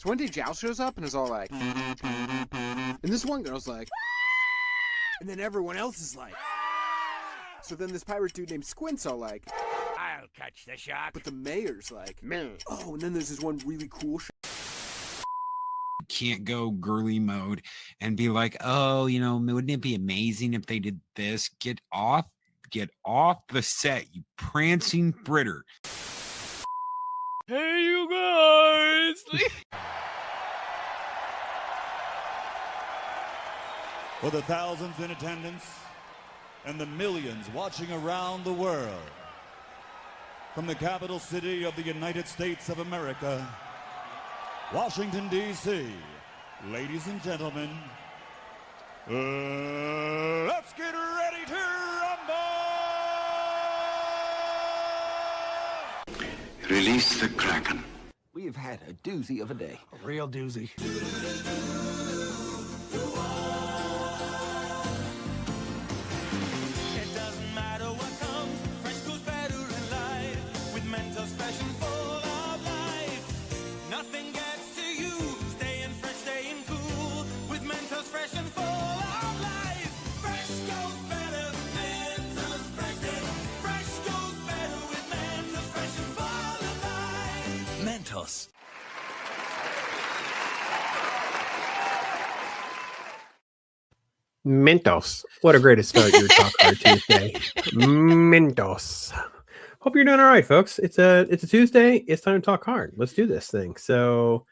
So one day Zhao shows up and is all like, and this one girl's like, and then everyone else is like, so then this pirate dude named Squint's all like, I'll catch the shark. but the mayor's like, oh, and then there's this one really cool can't go girly mode and be like, oh, you know, wouldn't it be amazing if they did this? Get off the set, you prancing fritter. Hey, you guys. For the thousands in attendance and the millions watching around the world, from the capital city of the United States of America, Washington, D.C., ladies and gentlemen, let's get ready to rumble! Release the Kraken. We've had a doozy of a day. A real doozy. It doesn't matter what comes, fresh goes better in life. With Mentos fresh and full of life. Nothing gets to you, staying fresh, staying cool. With Mentos fresh and full of life. Fresh goes better, Mentos fresh. Fresh goes better with Mentos fresh and full of life. Mentos. Mentos. What a great to start your Talk Hard Tuesday. Mentos. Hope you're doing all right, folks. It's a Tuesday. It's time to talk hard. Let's do this thing. So,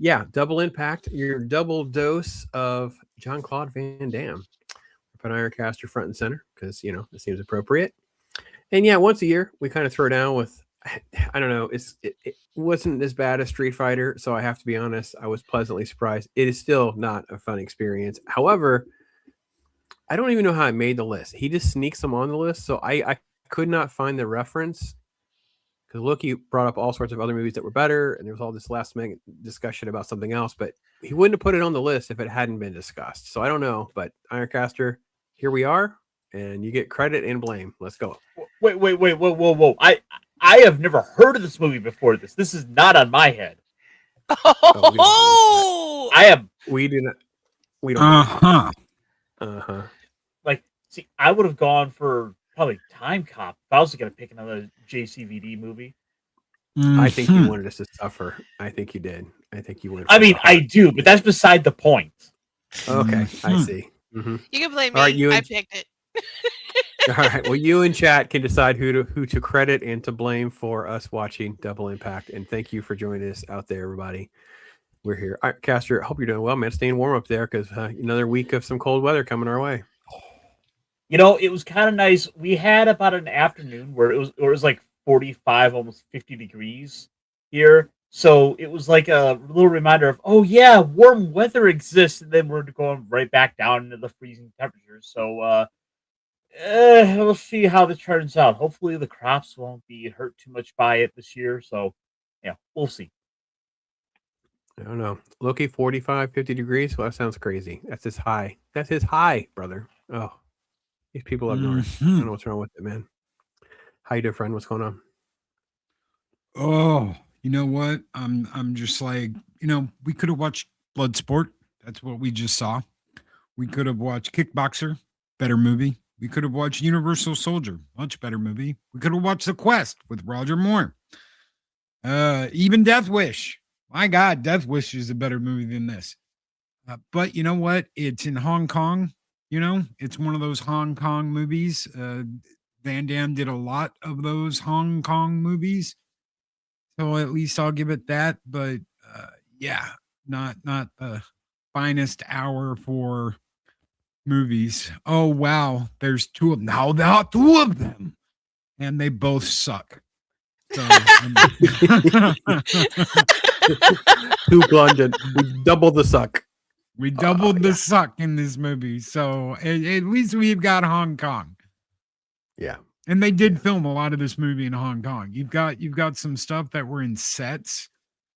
yeah, double impact. Your double dose of Jean-Claude Van Damme. Put Ironcaster front and center because it seems appropriate. And yeah, once a year we kind of throw down with. I don't know. It wasn't as bad as Street Fighter, so I have to be honest. I was pleasantly surprised. It is still not a fun experience. However, I don't even know how I made the list. He just sneaks them on the list. So I could not find the reference because Loki brought up all sorts of other movies that were better. And there was all this last minute discussion about something else, but he wouldn't have put it on the list if it hadn't been discussed. So I don't know, but Ironcaster, here we are and you get credit and blame. Let's go. Wait, whoa. I have never heard of this movie before this. This is not on my head. Oh, We don't. Like, see, I would have gone for probably Time Cop if I was going to pick another JCVD movie. I think you wanted us to suffer. I think you did. I think you went. I mean, I do, but that's beside the point. Okay, I see. you can blame me. All right, I picked it. All right. Well, you and chat can decide who to credit and to blame for us watching Double Impact. And thank you for joining us out there, everybody. We're here. All right, Caster, hope you're doing well, man. Staying warm up there because another week of some cold weather coming our way. It was kind of nice. We had about an afternoon where it was like 45, almost 50 degrees here. So it was like a little reminder of, oh yeah, warm weather exists, and then we're going right back down into the freezing temperatures. So we'll see how this turns out. Hopefully the crops won't be hurt too much by it this year. So yeah, we'll see. I don't know. Loki, 45, 50 degrees. Well, that sounds crazy. That's his high. That's his high, brother. Oh, these people up north. I don't know what's wrong with it, man. How you doing, friend? What's going on? Oh, you know what? I'm just like, we could have watched Bloodsport. That's what we just saw. We could have watched Kickboxer, better movie. We could have watched Universal Soldier, much better movie. We could have watched The Quest with Roger Moore. Even Death Wish. My God, Death Wish is a better movie than this. But you know what? It's in Hong Kong. It's one of those Hong Kong movies. Van Damme did a lot of those Hong Kong movies. So at least I'll give it that. But yeah, not the finest hour for movies. Oh, wow. There's two of them. Now there are two of them. And they both suck. So, Too blunted. We doubled the suck. We doubled the suck in this movie. So at least we've got Hong Kong. Yeah. And they did film a lot of this movie in Hong Kong. You've got some stuff that were in sets.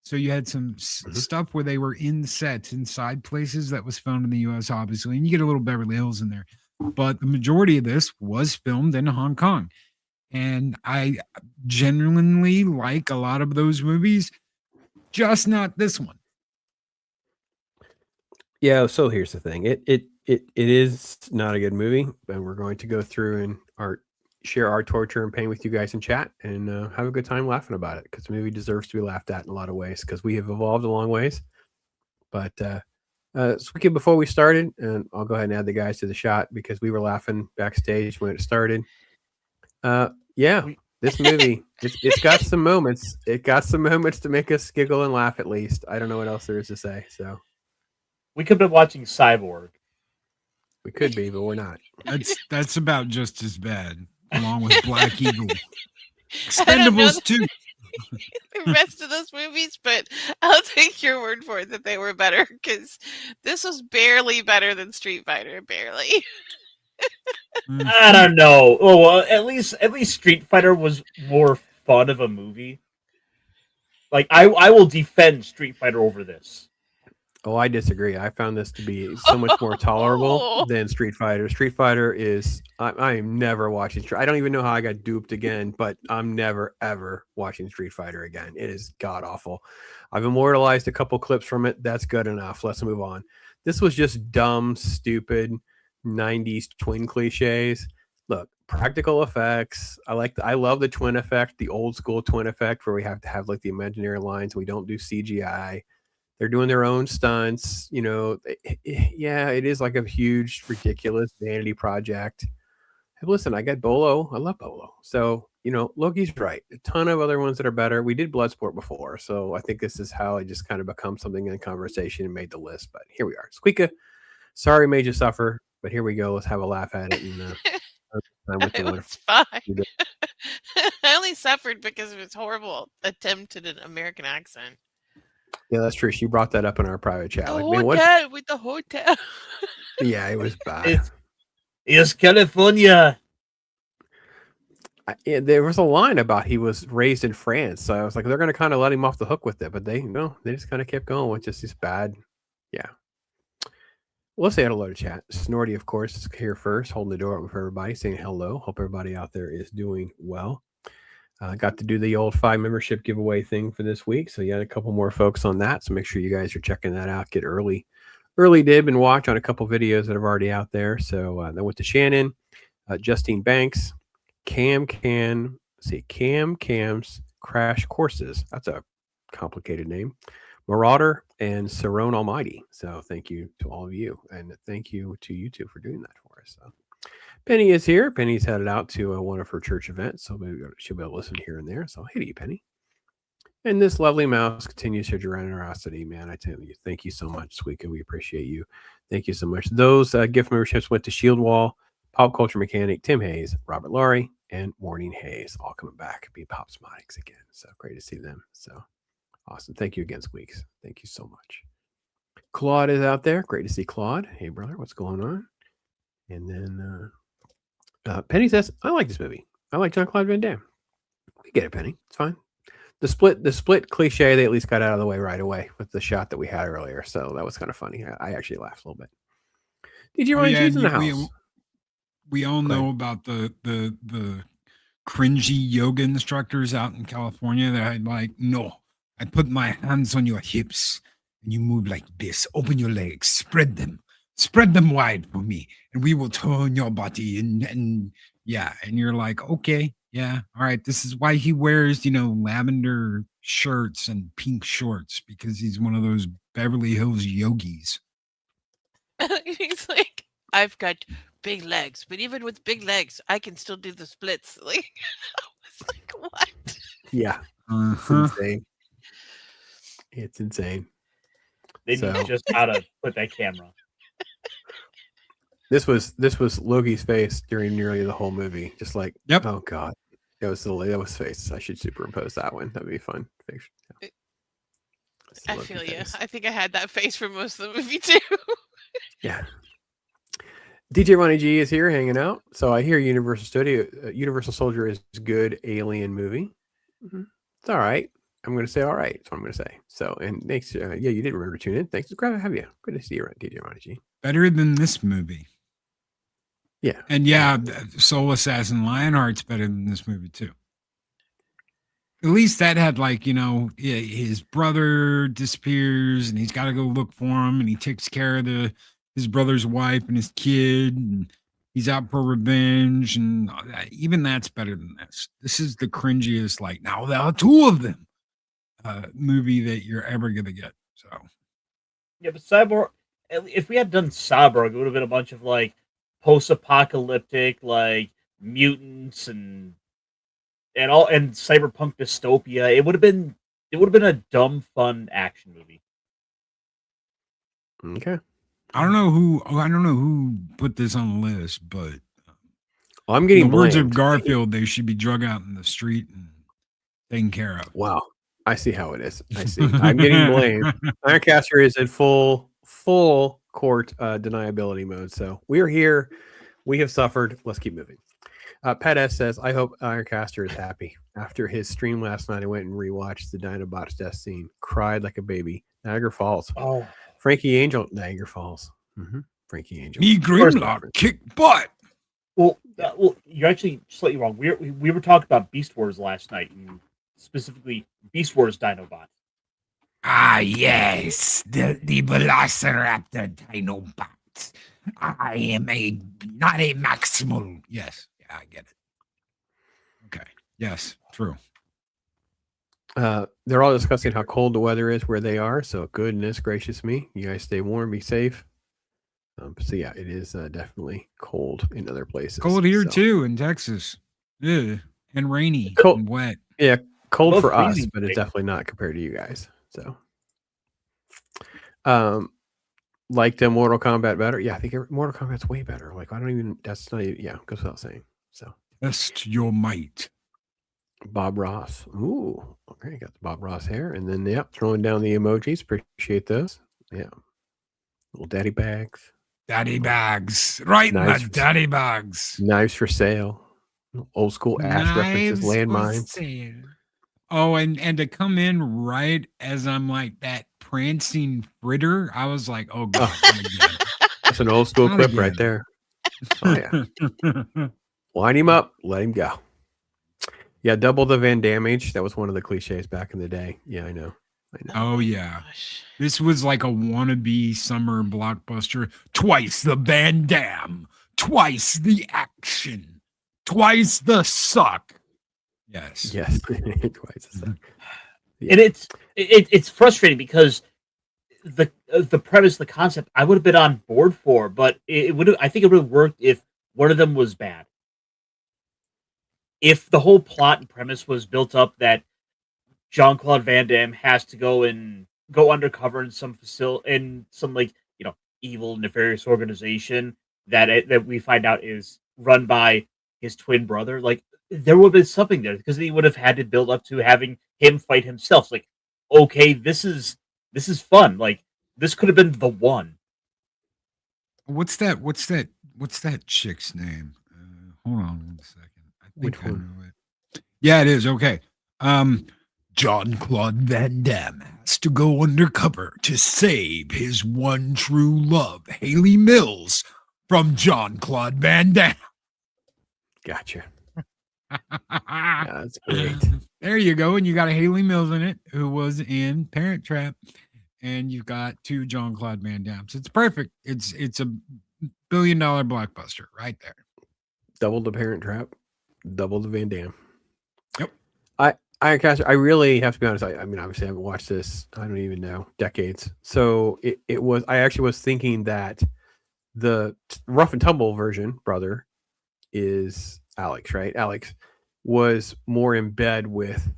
So you had some stuff where they were in sets inside places that was filmed in the U.S., obviously. And you get a little Beverly Hills in there. But the majority of this was filmed in Hong Kong. And I genuinely like a lot of those movies, just not this one. Yeah, so here's the thing. It is not a good movie, and we're going to go through and share our torture and pain with you guys in chat and have a good time laughing about it, because the movie deserves to be laughed at in a lot of ways, because we have evolved a long ways. But Squeaky, before we started, and I'll go ahead and add the guys to the shot because we were laughing backstage when it started. Yeah, this movie, it's got some moments. It got some moments to make us giggle and laugh at least. I don't know what else there is to say. So We could have been watching Cyborg. we could be, but we're not. That's about just as bad, along with Black Eagle. I don't know Expendables 2. the rest of those movies, but I'll take your word for it that they were better, because this was barely better than Street Fighter, barely. I don't know. Oh, well, at least Street Fighter was more fun of a movie. Like I will defend Street Fighter over this. Oh, I disagree. I found this to be so much more tolerable than Street Fighter. Street Fighter is, I am never watching I don't even know how I got duped again, but I'm never, ever watching Street Fighter again. It is god awful. I've immortalized a couple clips from it. That's good enough. Let's move on. This was just dumb, stupid 90s twin cliches. Look, practical effects. I love the twin effect, the old school twin effect where we have to have like the imaginary lines. We don't do CGI. They're doing their own stunts, you know. Yeah, it is like a huge, ridiculous vanity project. Hey, listen, I got Bolo. I love Bolo. So, you know, Loki's right. A ton of other ones that are better. We did Bloodsport before, so I think this is how it just kind of become something in conversation and made the list. But here we are. SQUEEKA, sorry made you suffer, but here we go. Let's have a laugh at it. And It was fine. I only suffered because of his horrible attempt at an American accent. Yeah, that's true. She brought that up in our private chat. The Like, hotel man, with the hotel. yeah, it was bad. It's California. Yeah, there was a line about he was raised in France, so I was like, they're going to kind of let him off the hook with it, but they just kind of kept going with just this bad. Yeah. We'll say hello to chat. Snorty, of course, is here first, holding the door open for everybody, saying hello. Hope everybody out there is doing well. Got to do the old 5 membership giveaway thing for this week, so you had a couple more folks on that, so make sure you guys are checking that out. Get early dib and watch on a couple videos that are already out there. So then went to Shannon, Justine Banks, Cam's Crash Courses. That's a complicated name. Marauder and Cerrone Almighty. So thank you to all of you, and thank you to you two for doing that for us. So Penny is here. Penny's headed out to one of her church events, so maybe she'll be able to listen here and there. So hey to you, Penny. And this lovely mouse continues her generosity, man. I tell you, thank you so much, SQUEEKA. We appreciate you. Thank you so much. Those gift memberships went to Shield Wall, Pop Culture Mechanic, Tim Hayes, Robert Laurie, and Morning Hayes, all coming back. Be Pops Monics again. So great to see them. So awesome. Thank you again, Squeaks. Thank you so much. Claude is out there. Great to see Claude. Hey, brother, what's going on? And then Penny says, I like this movie. I like Jean-Claude Van Damme. We get it, Penny. It's fine. The split cliche, they at least got out of the way right away with the shot that we had earlier. So that was kind of funny. I actually laughed a little bit. Did you run cheese in the house? We all know about the cringy yoga instructors out in California that I'd like, no, I put my hands on your hips and you move like this. Open your legs, spread them wide for me, and we will turn your body and yeah. And you're like, okay, yeah, all right. This is why he wears, lavender shirts and pink shorts, because he's one of those Beverly Hills yogis. He's like, I've got big legs, but even with big legs, I can still do the splits. Like, I was like, what? Yeah, it's insane. It's insane. They knew just how to put that camera. This was Loki's face during nearly the whole movie. Just like, yep. Oh god, that was face. I should superimpose that one. That'd be fun. I feel you. I think I had that face for most of the movie too. Yeah. DJ Ronnie G is here hanging out. So I hear Universal Soldier is a good alien movie. Mm-hmm. It's all right. I'm going to say all right. That's what I'm going to say. So, and thanks. Yeah, you did remember to tune in. Thanks. It's great to have you. Good to see you, DJ Ronnie G. Better than this movie. Yeah. And yeah, Soul Assassin Lionheart's better than this movie too. At least that had like, his brother disappears and he's got to go look for him, and he takes care of his brother's wife and his kid, and he's out for revenge, and even that's better than this. This is the cringiest, like, now there are two of them movie that you're ever gonna get. So Yeah, but Cyborg, if we had done Cyborg, it would have been a bunch of like post-apocalyptic, like mutants and cyberpunk dystopia. It would have been a dumb, fun action movie. Okay. I don't know who put this on the list, but Well, I'm getting in the words of blamed. Garfield, they should be drug out in the street and taken care of. Wow. I see how it is. I see. I'm getting blamed. Ironcaster is in full court deniability mode. So we are here. We have suffered. Let's keep moving. Pat S says, I hope Ironcaster is happy. After his stream last night, I went and rewatched the Dinobots death scene. Cried like a baby. Niagara Falls. Oh, Frankie Angel. Niagara Falls. Frankie Angel. Me Grimlock kick butt. well, you're actually slightly wrong. We were talking about Beast Wars last night, and specifically Beast Wars Dinobots. Ah, yes, the Velociraptor Dinobots. I am not a maximal. Yes, yeah, I get it. Okay, yes, true. They're all discussing how cold the weather is where they are. So goodness gracious me, you guys stay warm, be safe. So yeah, it is definitely cold in other places. Cold here so. too in Texas. Yeah, and rainy Cold. and wet. Yeah, cold Both for us, freezing, but it's right? definitely not compared to you guys. So, like the Mortal Kombat better? Yeah, I think Mortal Kombat's way better. Like I don't even. That's not. Even, yeah, goes without saying. So, Test your might. Bob Ross. Ooh, okay, got the Bob Ross hair, and then throwing down the emojis. Appreciate those. Yeah, little daddy bags. Daddy bags. Right, Nice. my daddy bags. Knives for sale. Old school Ash references, Knives for landmines. sale. Oh, and to come in right as I'm like that prancing fritter, I was like, oh god. That's an old school Not clip again. right there. Oh yeah. Line him up, let him go. Yeah, double the Van Damage. That was one of the cliches back in the day. Yeah, I know. Oh yeah. Gosh. This was like a wannabe summer blockbuster. Twice the Van Damme, twice the action, twice the suck. Yes. Yes. Twice as that. Yeah. And it's frustrating because the premise, the concept, I would have been on board for, but it would have. I think it would have worked if one of them was bad. If the whole plot and premise was built up that Jean-Claude Van Damme has to go undercover in some like evil nefarious organization that we find out is run by his twin brother, like there would have been something there because he would have had to build up to having him fight himself. It's like, okay, this is fun. Like this could have been the one. What's that chick's name? Hold on 1 second. I think Which I one? know it. Yeah, it is. Okay. Jean-Claude Van Damme has to go undercover to save his one true love, Haley Mills, from Jean-Claude Van Damme. Gotcha. Yeah, that's great. There you go. And you got a Haley Mills in it who was in Parent Trap. And you've got two Jean-Claude Van Dammes. It's perfect. It's a $1 billion blockbuster right there. Double the Parent Trap, double the Van Damme. Yep. Ironcaster, I really have to be honest. I mean, obviously, I haven't watched this. I don't even know decades. So it was. I actually was thinking that the rough and tumble version brother is Alex, right? Alex was more in bed with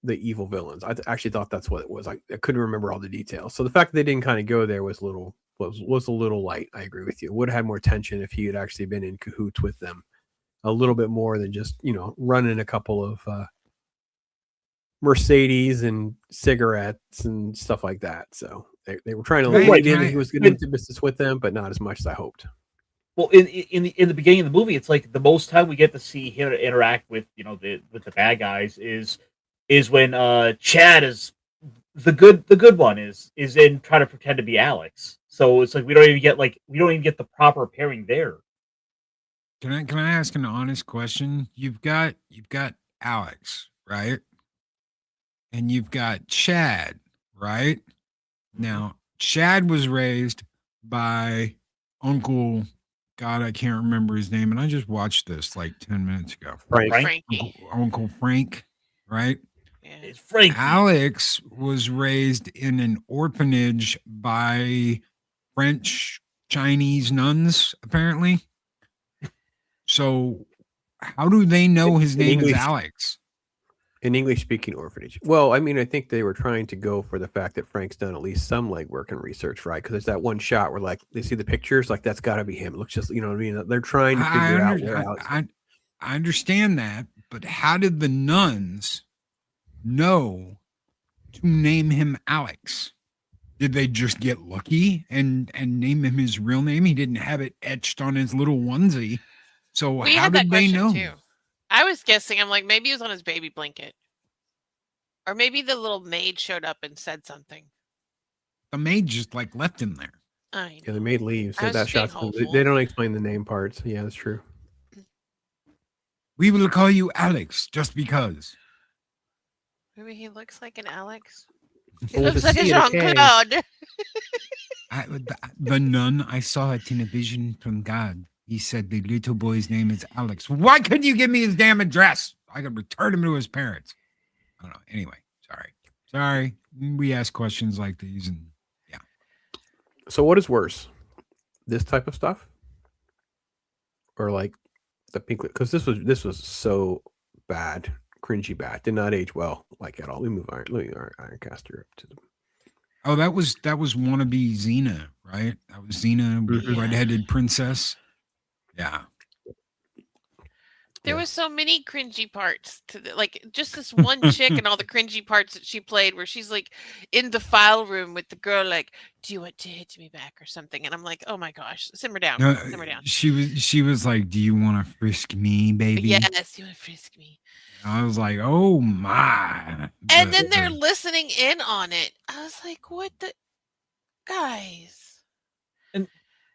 the evil villains. I actually thought that's what it was. I couldn't remember all the details. So the fact that they didn't kind of go there was a little light. I agree with you. Would have had more tension if he had actually been in cahoots with them a little bit more than just running a couple of Mercedes and cigarettes and stuff like that. So they were trying to lead in that he was going to do business with them, but not as much as I hoped. Well, in the beginning of the movie, it's like the most time we get to see him interact with the bad guys is when Chad is the good one is in trying to pretend to be Alex. So it's like we don't even get the proper pairing there. Can I ask an honest question? You've got Alex, right? and you've got Chad, right? Now, Chad was raised by Uncle, God, I can't remember his name, and I just watched this like 10 minutes ago. Frank. Frankie. Uncle Frank, right? Yeah. It's Frankie. Alex was raised in an orphanage by French Chinese nuns, apparently. So, how do they know his In name is English. Alex? An English-speaking orphanage. Well, I mean, I think they were trying to go for the fact that Frank's done at least some legwork and research, right? Because there's that one shot where, like, they see the pictures, like that's got to be him. It looks just, you know what I mean? They're trying to figure out where Alex. I understand that, but how did the nuns know to name him Alex? Did they just get lucky and name him his real name? He didn't have it etched on his little onesie. So We how had that did they question know? too. I was guessing. I'm like, maybe it was on his baby blanket, or maybe the little maid showed up and said something. The maid just like left him there. I know. Yeah, the maid leaves. I So was that just being shot's hopeful. they don't explain the name parts. Yeah, that's true. We will call you Alex just because. Maybe he looks like an Alex. He Well, with looks a like a C and a K. Jean-Claude. The nun, I saw it in a vision from God. He said the little boy's name is Alex. Why couldn't you give me his damn address? I could return him to his parents. I don't know. Anyway, sorry. We ask questions like these, and yeah. So what is worse, this type of stuff, or like the pink? Because this was so bad, cringy bad. Did not age well, like at all. We move Ironcaster up to them. Oh, that was wannabe Xena, right? That was Xena, Mhm. redheaded princess. Yeah. There Yeah. was so many cringy parts to like just this one chick and all the cringy parts that she played where she's like in the file room with the girl like, do you want to hit me back or something? And I'm like, oh my gosh, simmer down. No, Simmer down. she was like, "Do you want to frisk me, baby?" Yes, you want to frisk me. I was like, "Oh my!" And But, then they're listening in on it. I was like, what the guys?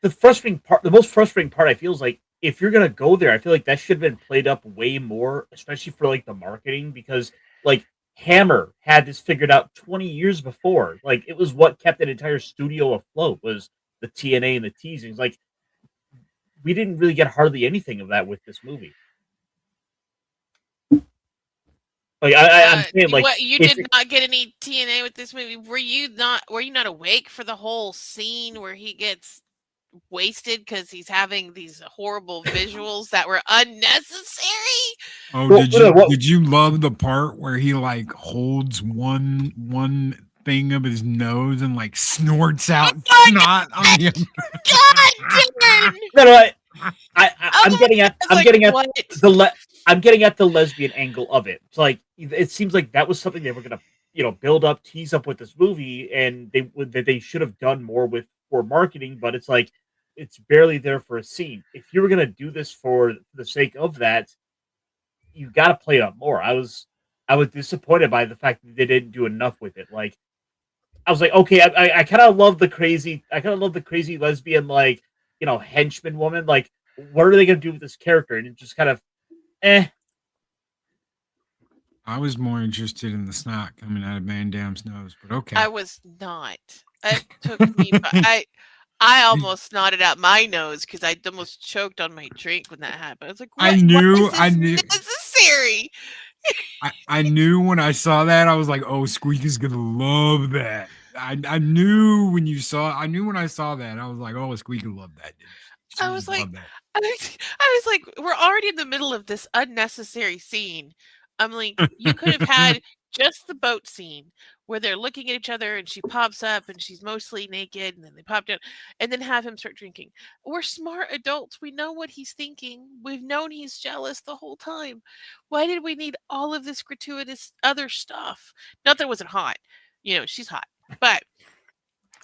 The most frustrating part, I feel, is like if you're gonna go there, I feel like that should have been played up way more, especially for like the marketing, because like Hammer had this figured out 20 years before. Like it was what kept an entire studio afloat was the TNA and the teasings. Like we didn't really get hardly anything of that with this movie. Like I'm saying, like what, you if did not get any TNA with this movie. Were you not awake for the whole scene where he gets wasted because he's having these horrible visuals that were unnecessary? oh, Well, did you love the part where he like holds one thing of his nose and like snorts out snot on the other? God damn! no, I'm Oh, getting at it's I'm like, getting at what? I'm getting at the lesbian angle of it. It's like it seems like that was something they were gonna, build up, tease up with this movie, and they should have done more with for marketing. But it's like it's barely there for a scene. If you were gonna do this for the sake of that, you got to play it up more. I was disappointed by the fact that they didn't do enough with it. Like I was like, okay, I kind of love the crazy lesbian henchman woman. Like, what are they gonna do with this character? And it just kind of, I was more interested in the snot coming out of Van Damme's nose, but okay. I was not. It took me. I almost snotted out my nose because I almost choked on my drink when that happened. I was like, I why knew- is this I knew- necessary. I knew when I saw that, I was like, "Oh, Squeak is gonna love that." I knew when I saw that, I was like, "Oh, Squeak will love that." I was like, I was like, we're already in the middle of this unnecessary scene. I'm like, you could have had just the boat scene where they're looking at each other and she pops up and she's mostly naked and then they pop down and then have him start drinking. We're smart adults. We know what he's thinking. We've known he's jealous the whole time. Why did we need all of this gratuitous other stuff? Not that it wasn't hot. She's hot. But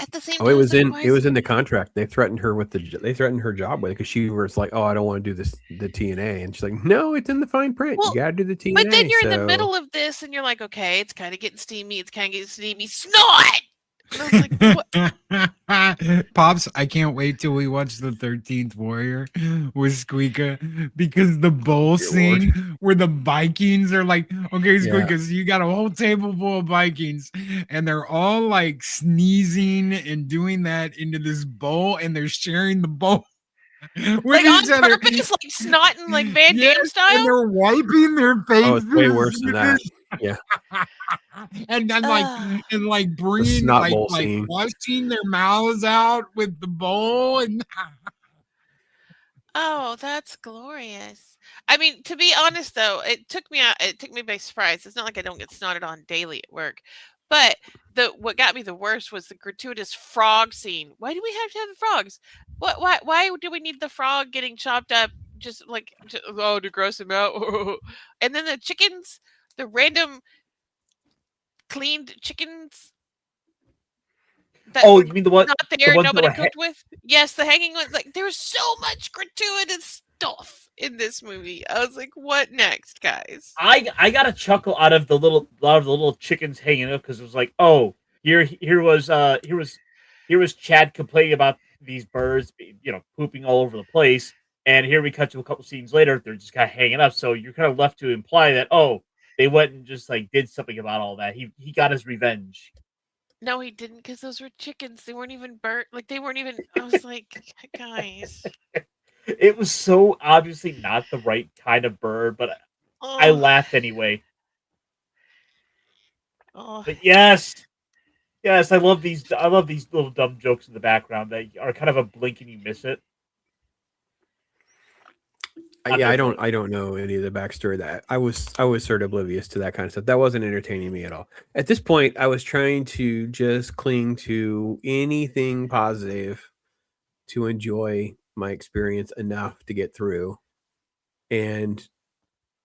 at the same time, Oh, it was like, in the contract. They threatened her her job with it because she was like, "Oh, I don't want to do the TNA," and she's like, "No, it's in the fine print. Well, You got to do the TNA." But then you're in the so- middle of this and you're like, okay, it's kind of getting steamy. Snot! And I was like, what? Pops, I can't wait till we watch the 13th Warrior with SQUEEKA, because the bowl Dear scene where the Vikings are like, okay, Yeah. SQUEEKA, so you got a whole table full of Vikings and they're all like sneezing and doing that into this bowl and they're sharing the bowl with Like on each other. purpose, like snotting like Van Damme Yes, and style? they're wiping their faces. Oh, it's way worse than that. Yeah. And then like bringing snot bowl like scene. washing their mouths out with the bowl and Oh, that's glorious. I mean, to be honest though, it took me by surprise. It's not like I don't get snotted on daily at work. But what got me the worst was the gratuitous frog scene. Why do we have to have the frogs? Why do we need the frog getting chopped up just to gross him out? And then the chickens, the random cleaned chickens. You mean the one? Not there, ones that nobody were cooked with. Yes, the hanging ones. Like there was so much gratuitous stuff in this movie. I was like, what next, guys? I got a chuckle out of a lot of the little chickens hanging up, because it was like, oh, here was Chad complaining about these birds, pooping all over the place, and here we cut to a couple scenes later, they're just kind of hanging up. So you're kind of left to imply that, oh, they went and just like did something about all that. He got his revenge. No, he didn't, because those were chickens. They weren't even burnt. Like they weren't even. I was like, guys. It was so obviously not the right kind of bird, but I laughed anyway. Oh. But yes, I love these little dumb jokes in the background that are kind of a blink and you miss it. Yeah, I don't know any of the backstory. That I was sort of oblivious to that kind of stuff. That wasn't entertaining me at all. At this point, I was trying to just cling to anything positive to enjoy my experience enough to get through, and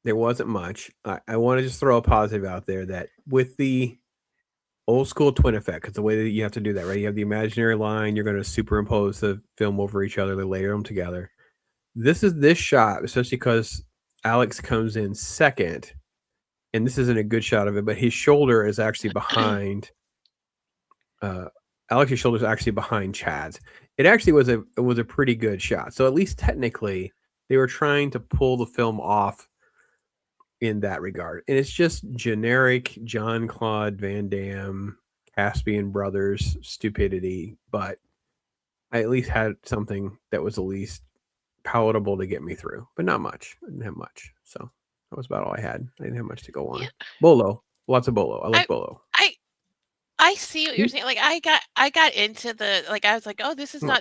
there wasn't much. I want to just throw a positive out there that with the old school twin effect, because the way that you have to do that, right? You have the imaginary line, you're going to superimpose the film over each other, they layer them together. This shot, especially because Alex comes in second, and this isn't a good shot of it, but his shoulder is actually behind. Alex's shoulder is actually behind Chad's. It actually was a pretty good shot. So at least technically, they were trying to pull the film off in that regard. And it's just generic Jean-Claude Van Damme, Caspian Brothers stupidity, but I at least had something that was at least palatable to get me through, but not much. I didn't have much. So that was about all I had. I didn't have much to go on. Yeah. Bolo. Lots of bolo. I like bolo. I see what you're saying. Like I got into the, like, I was like, oh, this is not,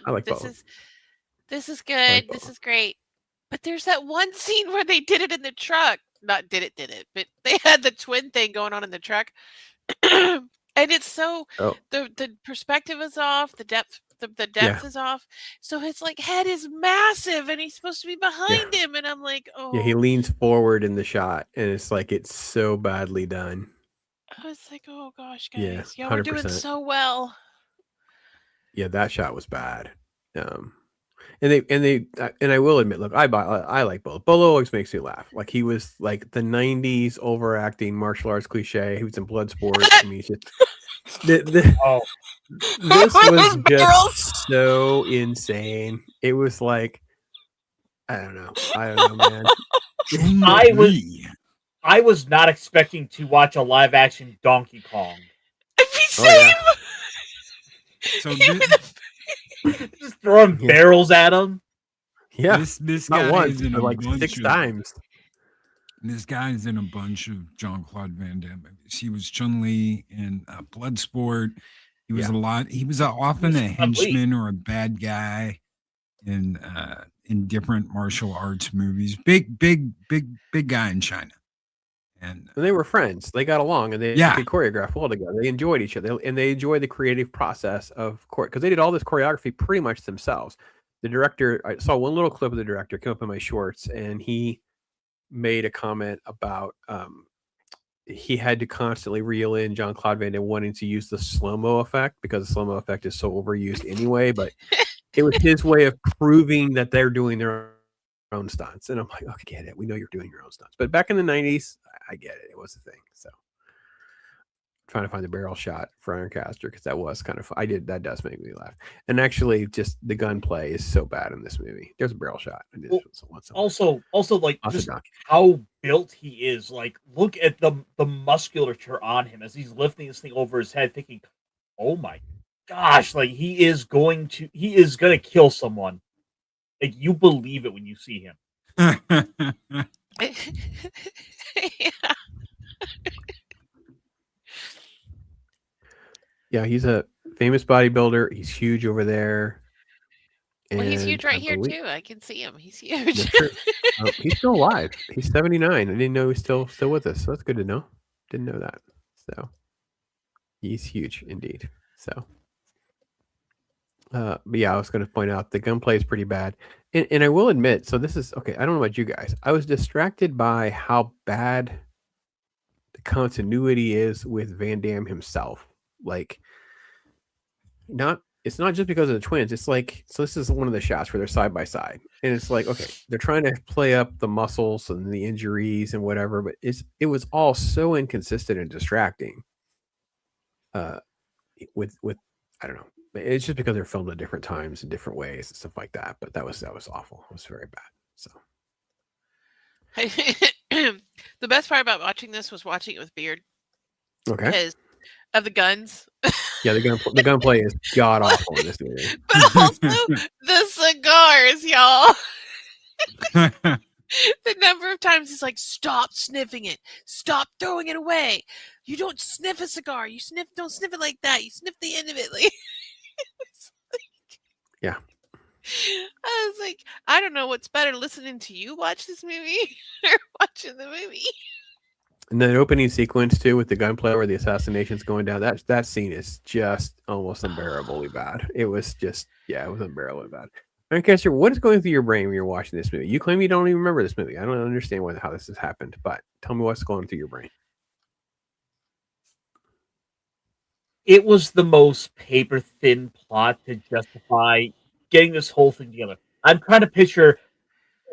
this is good. Like this is great. But there's that one scene where they did it in the truck. Not did it, but they had the twin thing going on in the truck. And it's so, the perspective is off, the depth is off. So his like head is massive and he's supposed to be behind him. And I'm like, oh. Yeah, he leans forward in the shot and it's like, it's so badly done. I was like, oh gosh, guys. Yeah, we're doing so well. Yeah, that shot was bad. And I will admit, look, I like Bolo. Bolo always makes me laugh. Like he was like the 90s overacting martial arts cliche. He was in Bloodsport. I mean, this was just so insane. It was like, I don't know, man. I was not expecting to watch a live action Donkey Kong. Same. So just throwing barrels at him. Yeah, this not guy once, is in but like 6 times. This guy is in a bunch of Jean-Claude Van Damme movies. He was Chun-Li in Bloodsport. He was a lot. He was often a henchman or a bad guy in different martial arts movies. Big guy in China. And they were friends. They got along, and they could choreograph well together. They enjoyed each other, and they enjoyed the creative process of because they did all this choreography pretty much themselves. The director, I saw one little clip of the director come up in my shorts, and he made a comment about he had to constantly reel in Jean-Claude Van Damme wanting to use the slow-mo effect because the slow-mo effect is so overused anyway. But it was his way of proving that they're doing their own stunts, and I'm like, okay, get it. We know you're doing your own stunts, but back in the 90s. I get it. It was a thing. So trying to find the barrel shot for Ironcaster because that was kind of that does make me laugh. And actually, just the gunplay is so bad in this movie. There's a barrel shot. Also, like just donkey. how built he is. Like, look at the musculature on him as he's lifting this thing over his head, thinking, "Oh my gosh!" Like he is going to kill someone. Like you believe it when you see him. Yeah, he's a famous bodybuilder. He's huge over there. Well, he's and huge right I here believe- too. I can see him. He's huge. That's true. He's still alive. He's 79. I didn't know he's still with us. So that's good to know. Didn't know that. So he's huge indeed. So but yeah, I was going to point out the gunplay is pretty bad. And I will admit, so this is okay. I don't know about you guys. I was distracted by how bad the continuity is with Van Damme himself. Like, it's not just because of the twins. It's like, so this is one of the shots where they're side by side, and it's like, okay, they're trying to play up the muscles and the injuries and whatever, but it was all so inconsistent and distracting. With I don't know. It's just because they're filmed at different times in different ways and stuff like that. But that was awful. It was very bad. So the best part about watching this was watching it with Beard. okay. Because of the guns. Yeah, the gunplay is god awful in this movie. But also the cigars, y'all. The number of times he's like, "Stop sniffing it. Stop throwing it away. You don't sniff a cigar. Don't sniff it like that. You sniff the end of it." Like, yeah. I was like, I don't know what's better, listening to you watch this movie or watching the movie. And that opening sequence too, with the gunplay where the assassination's going down, that scene is just almost unbearably bad. It was just, it was unbearably bad. Ironcaster, what is going through your brain when you're watching this movie? You claim you don't even remember this movie. I don't understand how this has happened, but tell me what's going through your brain. It was the most paper thin plot to justify getting this whole thing together. I'm trying to picture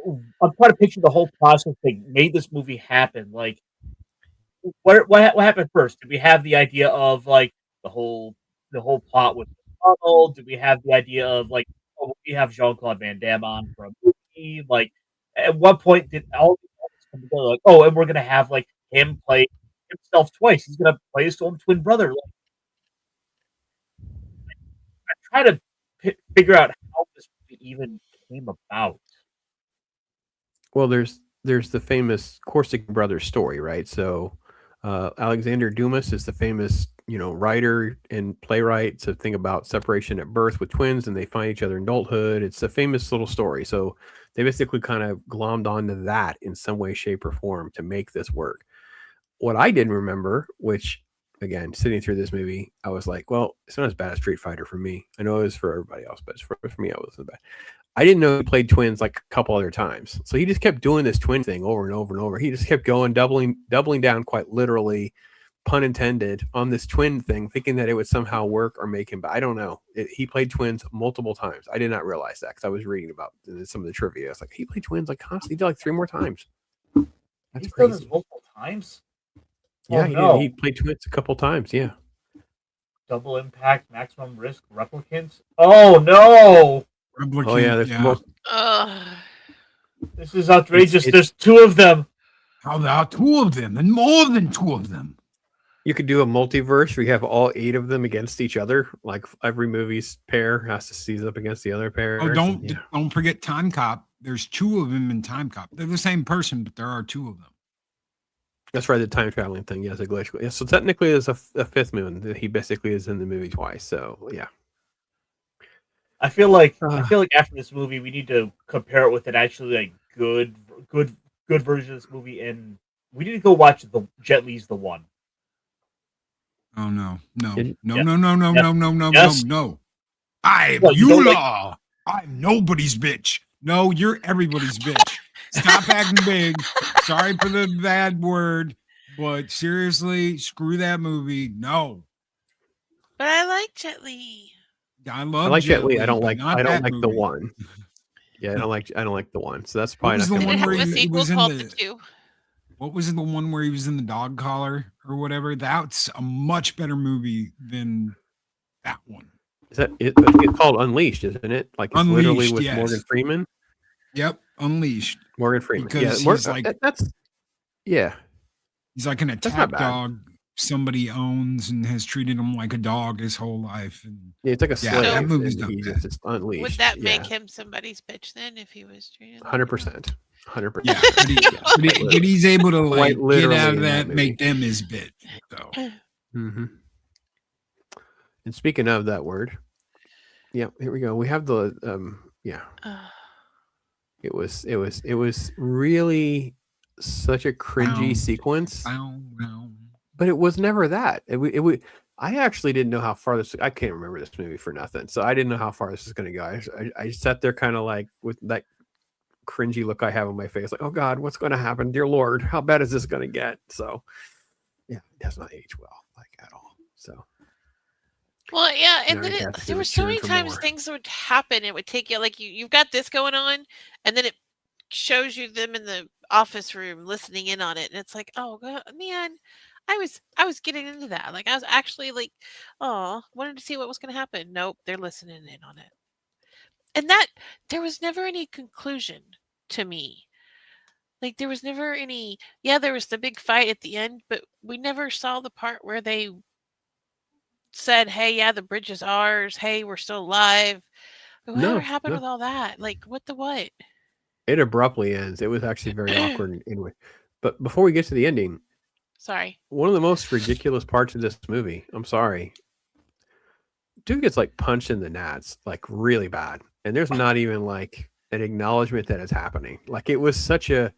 the whole process that made this movie happen. Like, what happened first? Did we have the idea of like the whole plot with the tunnel? Did we have the idea of like, oh, we have Jean-Claude Van Damme on for a movie? Like, at what point did all these elements come together? Like, oh, and we're gonna have like him play himself twice. He's gonna play his own twin brother. Like, I try to figure out how this movie even came about. Well, there's the famous Corsican brothers story, right? So Alexander Dumas is the famous, writer and playwright. It's a thing about separation at birth with twins, and they find each other in adulthood. It's a famous little story. So they basically kind of glommed onto that in some way, shape, or form to make this work. What I didn't remember, which again, sitting through this movie, I was like, well, it's not as bad as Street Fighter for me. I know it was for everybody else, but for me, it wasn't bad. I didn't know he played twins like a couple other times. So he just kept doing this twin thing over and over and over. He just kept going, doubling down quite literally, pun intended, on this twin thing, thinking that it would somehow work or make him. But I don't know. He played twins multiple times. I did not realize that because I was reading about some of the trivia. I was like, he played twins like constantly. He did like 3 more times. That's He's crazy. done this multiple times? Yeah, Oh, he no. did. He played twins a couple times. Yeah. Double impact, maximum risk, replicants. Oh no! Oh yeah, there's most. This is outrageous. It's- There's 2 of them. How there are 2 of them and more than 2 of them. You could do a multiverse where you have all 8 of them against each other. Like every movie's pair has to seize up against the other pair. Oh, don't forget Time Cop. There's 2 of them in Time Cop. They're the same person, but there are 2 of them. That's right, the time traveling thing. Yes, a glitch. Yeah, so technically, there's a 5th moon. He basically is in the movie twice. So yeah. I feel like after this movie, we need to compare it with an actually like good version of this movie, and we need to go watch the Jet Li's The One. Oh no. Yes. No. I'm Well, you don't Eula. I'm nobody's bitch. No, you're everybody's bitch. Stop acting big. Sorry for the bad word, but seriously, screw that movie. No. But I like Jet Li. I like Jet Li. I don't like that the movie. one. Yeah, I don't like the one. So that's What probably was not the gonna one They where have a he sequel was in called the- The Two. what was it, the one where he was in the dog collar or whatever? That's a much better movie than that one. Is that it? I think it's called Unleashed, isn't it? Like it's literally Unleashed, with yes. Morgan Freeman. Yep, Unleashed. Morgan Freeman. Because Yeah, he's like he's like an not attack bad. dog somebody owns and has treated him like a dog his whole life. And Yeah, it's like a slave. that movie's and not he's bad. just Unleashed. Would that make him somebody's bitch then if he was treated? 100%. 100%. Yeah, but he's able to like Quite get out literally of that, in that make them his bitch. So Mm-hmm. And speaking of that word, yeah, here we go. We have the It was really such a cringy sequence, but it was never that. I actually didn't know how far this. I can't remember this movie for nothing, so I didn't know how far this is going to go. I sat there kind of like with that cringy look I have on my face, like, oh God, what's going to happen? Dear Lord, how bad is this going to get? So, yeah, it does not age well, like at all. So. Well, yeah, and Now then you have to there were so many return for times more. things would happen. It would take you like you've got this going on, and then it shows you them in the office room listening in on it, and it's like, oh God, man, I was getting into that. Like I was actually like, oh, wanted to see what was going to happen. Nope, they're listening in on it, and that there was never any conclusion to me. Like there was never any. Yeah, there was the big fight at the end, but we never saw the part where they said, hey, yeah, the bridge is ours. Hey, we're still alive. But whatever happened with all that? Like, what the what? It abruptly ends. It was actually very awkward anyway. But before we get to the ending, sorry, one of the most ridiculous parts of this movie, I'm sorry, dude gets like punched in the nads, like really bad. And there's not even like an acknowledgement that it's happening. Like it was such a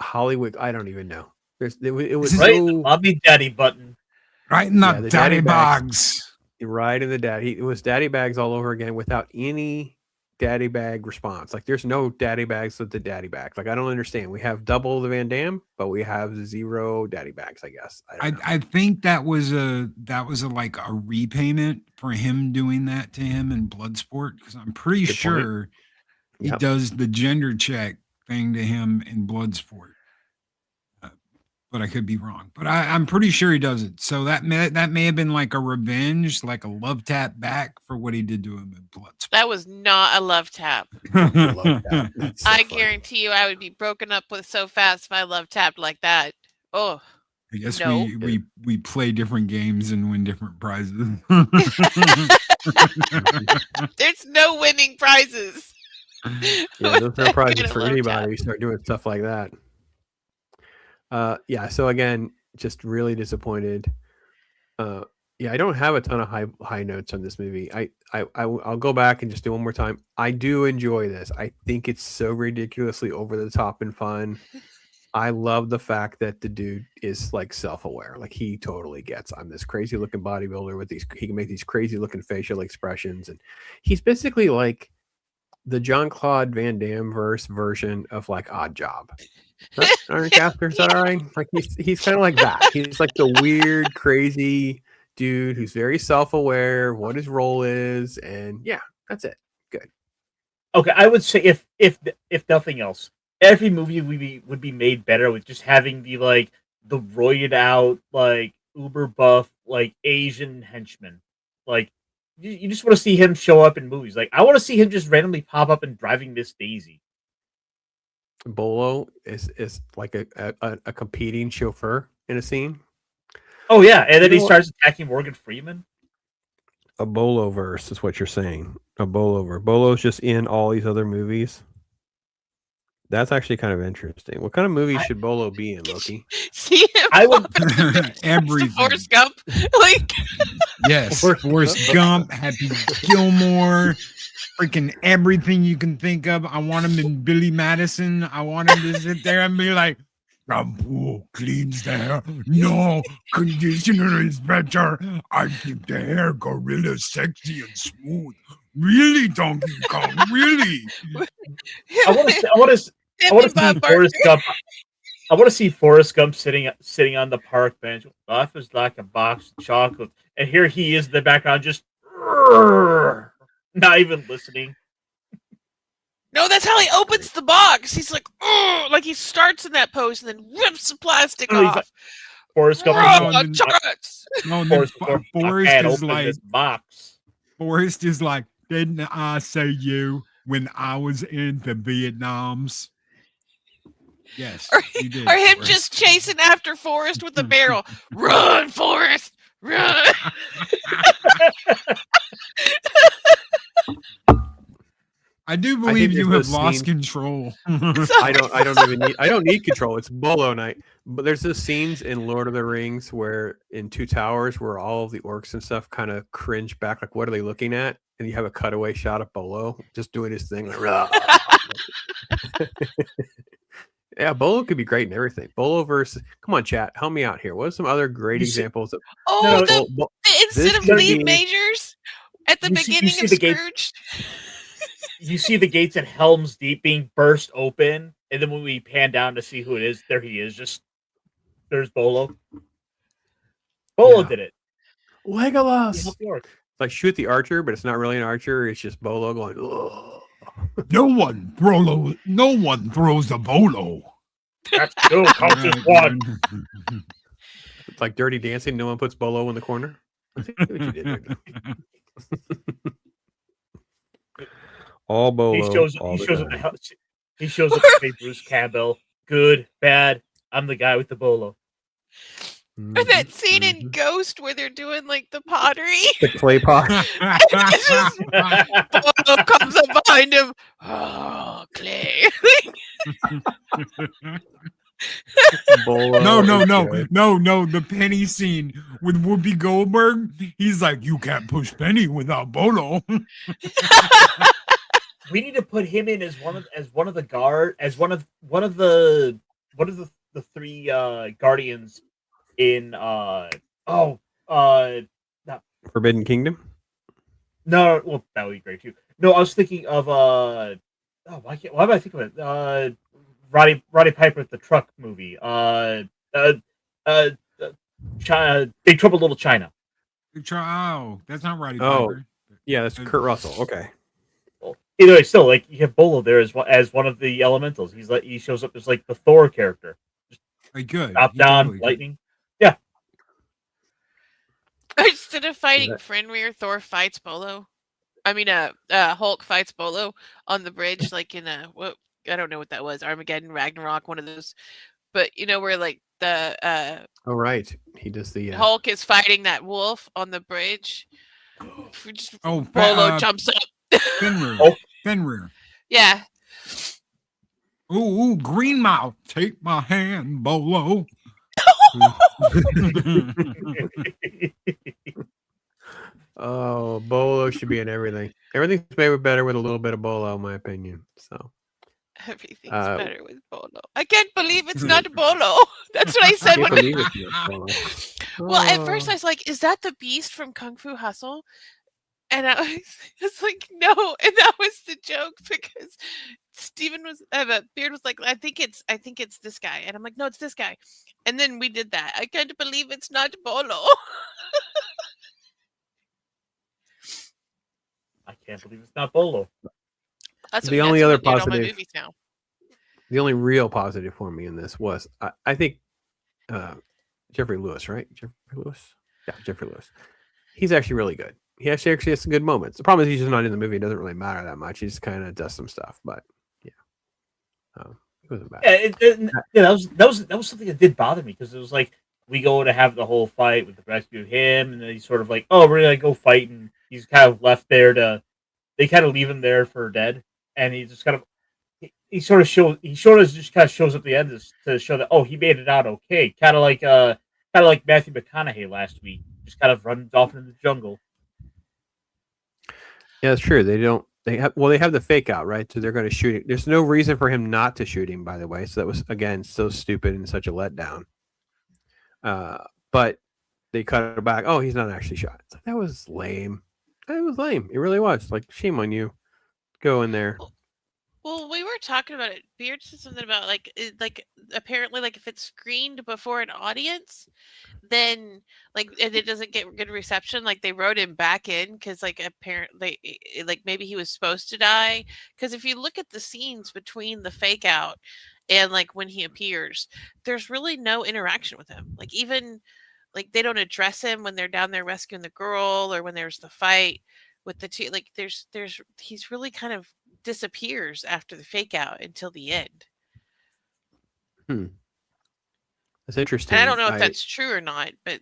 Hollywood, I don't even know. It was right so, in the mommy daddy button. right in the daddy bags. Right in the daddy. It was daddy bags all over again without any daddy bag response. Like there's no daddy bags with the daddy bags. Like I don't understand. We have double the Van Damme, but we have 0 daddy bags, I guess. I think that was a like a repayment for him doing that to him in Bloodsport, because I'm pretty Good sure he does the gender check thing to him in Bloodsport. But I could be wrong. But I'm pretty sure he does it. So that may have been like a revenge, like a love tap back for what he did to him in Bloodsport. That was not a love tap. Love that. That's so I funny. guarantee you I would be broken up with so fast if I love tapped like that. Oh, I guess no. we play different games and win different prizes. There's no winning prizes. Yeah, there's no prizes Kinda for love anybody. tap. We start doing stuff like that. Yeah. So again, just really disappointed. Yeah, I don't have a ton of high notes on this movie. I'll go back and just do one more time. I do enjoy this. I think it's so ridiculously over the top and fun. I love the fact that the dude is like self-aware. Like he totally gets, I'm this crazy looking bodybuilder with he can make these crazy looking facial expressions, and he's basically like the Jean-Claude Van Damme version of like Odd Job. IRONCASTER, is that all right? Like he's kind of like that. He's like the weird, crazy dude who's very self-aware of what his role is, and yeah, that's it. Good. Okay, I would say if nothing else, every movie would be made better with just having the roided out, like uber buff, like Asian henchman. Like you just want to see him show up in movies. Like I want to see him just randomly pop up and driving Miss Daisy. Bolo is like a competing chauffeur in a scene. Oh yeah, and then he starts attacking Morgan Freeman. A Bolo verse is what you're saying. A Bolo verse. Bolo's just in all these other movies. That's actually kind of interesting. What kind of movies should Bolo be in, Loki? See him? I would Everything. Forrest Gump. Like Yes, Forrest Gump, Happy Gilmore, freaking everything you can think of. I want him in Billy Madison. I want him to sit there and be like, shampoo cleans the hair. No, conditioner is better. I keep the hair gorilla sexy and smooth. Really, Donkey Kong? Really? I want to see Forrest Gump. I want to see Forrest Gump sitting on the park bench. Life is like a box of chocolate, and here he is in the background, just not even listening. No, that's how he opens the box. He's like, oh, like he starts in that pose and then rips the plastic Oh, he's off. like, Forrest Gump. No, and then- Turrets! No, and then Forrest Gump. Forrest Can't is open like, this box. Forrest is like, didn't I say you when I was in the Vietnams? Yes, you did. Or him Forrest. just chasing after Forrest with the barrel. Run, Forrest! Run! I do think believe you there's have this lost scene- control. I don't need control. It's Bolo night. But there's those scenes in Lord of the Rings where in Two Towers where all of the orcs and stuff kind of cringe back, like what are they looking at? And you have a cutaway shot of Bolo just doing his thing. Like, "Rah." Yeah, Bolo could be great in everything. Bolo versus, come on, chat, help me out here. What are some other great You see- examples of Oh, No, the instead of could Lee be- Majors at the You see beginning of the gate- Scrooge. You see the gates at Helm's Deep being burst open, and then when we pan down to see who it is, there he is. Just there's Bolo. Bolo Yeah. did it. He Legolas? helped the orc. It's like shoot the archer, but it's not really an archer. It's just Bolo going, ugh. No one throws a bolo. That's two counts as one. It's like Dirty Dancing. No one puts Bolo in the corner. I see what you did there. All Bolo. He shows all the up. time. He shows up to say Bruce Campbell. Good, bad. I'm the guy with the Bolo. Or that scene Mhm. in Ghost where they're doing like the pottery. The clay pot. It's just Bolo comes up behind him. Oh, clay. Bolo. No. The Penny scene with Whoopi Goldberg. He's like, you can't push Penny without bolo. We need to put him in as one of the guard as one of the three guardians in Forbidden Kingdom. no, well, that would be great too. No, I was thinking of why did I think of it? Roddy Piper at the Truck movie. China, Big Trouble in Little China. Oh, that's not Roddy Oh. Piper. Yeah, that's Kurt Russell. Okay. Either way, still like you have Bolo there as one of the elementals. He shows up as like the Thor character. Like, good. Top He down, totally could. lightning. Instead of fighting that- Fenrir, Thor fights Bolo. I mean, Hulk fights Bolo on the bridge, like in what I don't know what that was, Armageddon, Ragnarok, one of those. But you know where like the Oh right, he does the. Hulk is fighting that wolf on the bridge. Just Oh, Bolo jumps up. Fenrir. Oh. Fenrir. Yeah. Ooh, Green Mouth. Take my hand, Bolo. Oh, Bolo should be in everything. Everything's made better with a little bit of Bolo, in my opinion. So Everything's better with Bolo. I can't believe it's not Bolo. That's what I said can't when believe it's not Bolo. Well, at first Oh. I was like, is that the beast from Kung Fu Hustle? And I was like, no. And that was the joke because Steven was, Beard was like, I think it's this guy. And I'm like, no, it's this guy. And then we did that. I can't believe it's not Bolo. I can't believe it's not Bolo. That's The only other what I did in all my positive- movies now. The only real positive for me in this was I think Jeffrey Lewis, right? Jeffrey Lewis? Yeah, Jeffrey Lewis. He's actually really good. He actually has some good moments. The problem is he's just not in the movie. It doesn't really matter that much. He just kind of does some stuff, but yeah. It wasn't bad. Yeah, that was something that did bother me because it was like we go to have the whole fight with the rescue of him, and then he's sort of like, oh, we're gonna go fight, and he's kind of left there they kind of leave him there for dead, and he just kind of just kind of shows up at the end to show that oh he made it out okay, kind of like Matthew McConaughey last week, just kind of runs off into the jungle. Yeah, that's true. They have the fake out, right? So they're going to shoot him. There's no reason for him not to shoot him, by the way. So that was again so stupid and such a letdown. But they cut it back. Oh, he's not actually shot. It's like, that was lame. It was lame. It really was. Like, shame on you. Go in there. Well, we were talking about it. Beard said something about like apparently like if it's screened before an audience, then like and it doesn't get good reception. Like they wrote him back in because like apparently like maybe he was supposed to die. Because if you look at the scenes between the fake out and like when he appears, there's really no interaction with him. Like even like they don't address him when they're down there rescuing the girl or when there's the fight with the two. Like there's he's really kind of disappears after the fake out until the end. That's interesting. And I don't know if that's true or not, but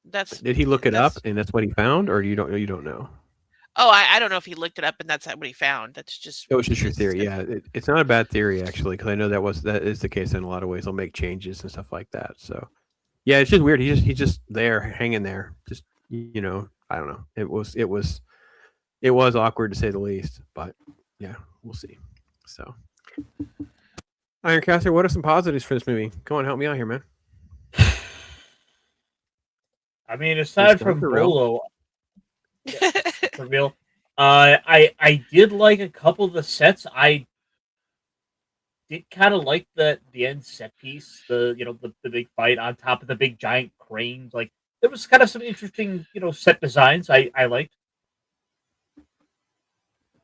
that's. Did he look it up and that's what he found, or you don't know? Oh, I don't know if he looked it up and that's what he found. That's just. It was just your theory. Yeah, it's not a bad theory actually, because I know that is the case in a lot of ways. They'll make changes and stuff like that. So, yeah, it's just weird. He's just there, hanging there. Just I don't know. It was awkward to say the least, but yeah, we'll see. So, Ironcaster, what are some positives for this movie? Come on, help me out here, man. I mean, aside from Bolo, for real, I did like a couple of the sets. I did kind of like the end set piece, the big fight on top of the big giant cranes. Like there was kind of some interesting set designs I liked.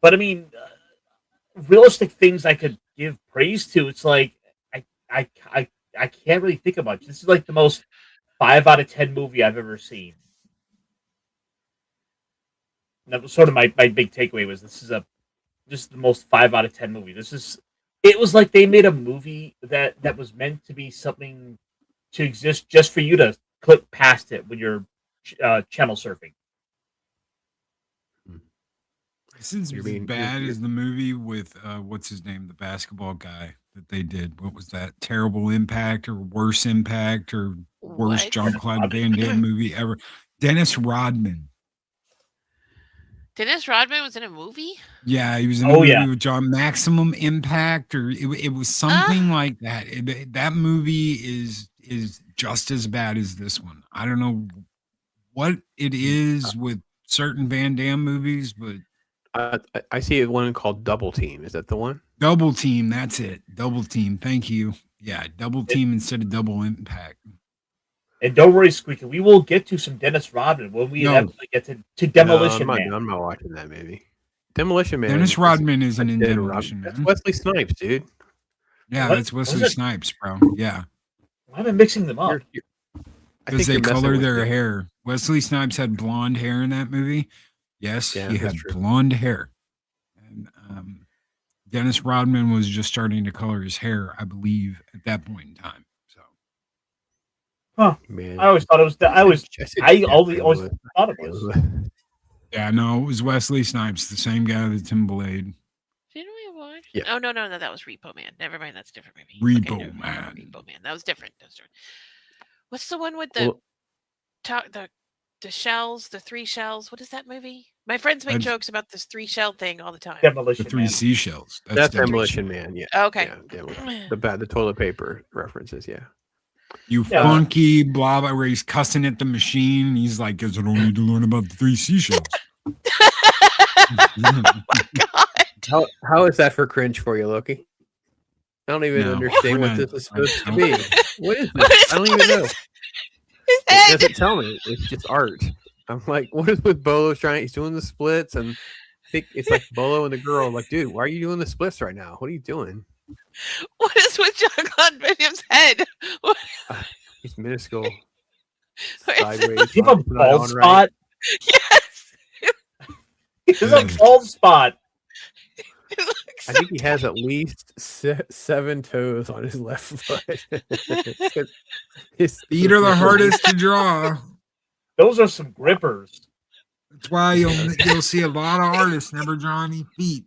But I mean, realistic things I could give praise to. It's like I can't really think of much. This is like the most 5 out of 10 movie I've ever seen. And that was sort of my big takeaway was this is the most 5 out of 10 movie. It was like they made a movie that was meant to be something to exist just for you to click past it when you're channel surfing. This is as bad as the movie with what's his name, the basketball guy that they did. What was that? Terrible Impact or Worse Impact or worst Jean-Claude Van Damme movie ever? Dennis Rodman. Dennis Rodman was in a movie? Yeah, he was in a movie with John Maximum Impact, or it was something like that. That movie is just as bad as this one. I don't know what it is with certain Van Damme movies, but I see one called Double Team. Is that the one? Double Team, that's it. Double Team. Thank you. Yeah, Double Team instead of Double Impact. And don't worry, Squeaker, we will get to some Dennis Rodman when we eventually get to Demolition Man. I'm not watching that maybe. Demolition Man. Dennis Rodman isn't in Demolition Man. That's Wesley Snipes, dude. Yeah, that's Wesley Snipes, bro. Yeah. Why am I mixing them up? Because they color their hair. Wesley Snipes had blonde hair in that movie. Yes, he had blonde hair. And Dennis Rodman was just starting to color his hair, I believe, at that point in time. So, man, I always thought it was. I always thought it was. Yeah, no, it was Wesley Snipes, the same guy that Tim Blade. Didn't we watch? Yeah. Oh no, that was Repo Man. Never mind, that's a different movie. Repo Man. Repo Man. That was different. What's the one with the shells, the 3 shells? What is that movie? My friends make jokes about this 3 shell thing all the time. Demolition The 3 seashells. That's Demolition Man. Yeah. Okay. Yeah, the toilet paper references. Yeah. You funky blah blah, where he's cussing at the machine. And he's like, "Guess I don't need to learn about the 3 seashells." Oh my God. How is that for cringe for you, Loki? I don't even understand what this is supposed to be. What is this? I don't even know. It doesn't tell me. It's just art. I'm like, what is with Bolo trying? He's doing the splits, and I think it's like Bolo and the girl. I'm like, dude, why are you doing the splits right now? What are you doing? What is with Jean-Claude Van Damme's head? He's minuscule. Sideways. You have a bald spot? Yes. There's a bald spot. I think he has at least 7 toes on his left foot. His feet are the hardest to draw. Those are some grippers. That's why you'll see a lot of artists never draw any feet.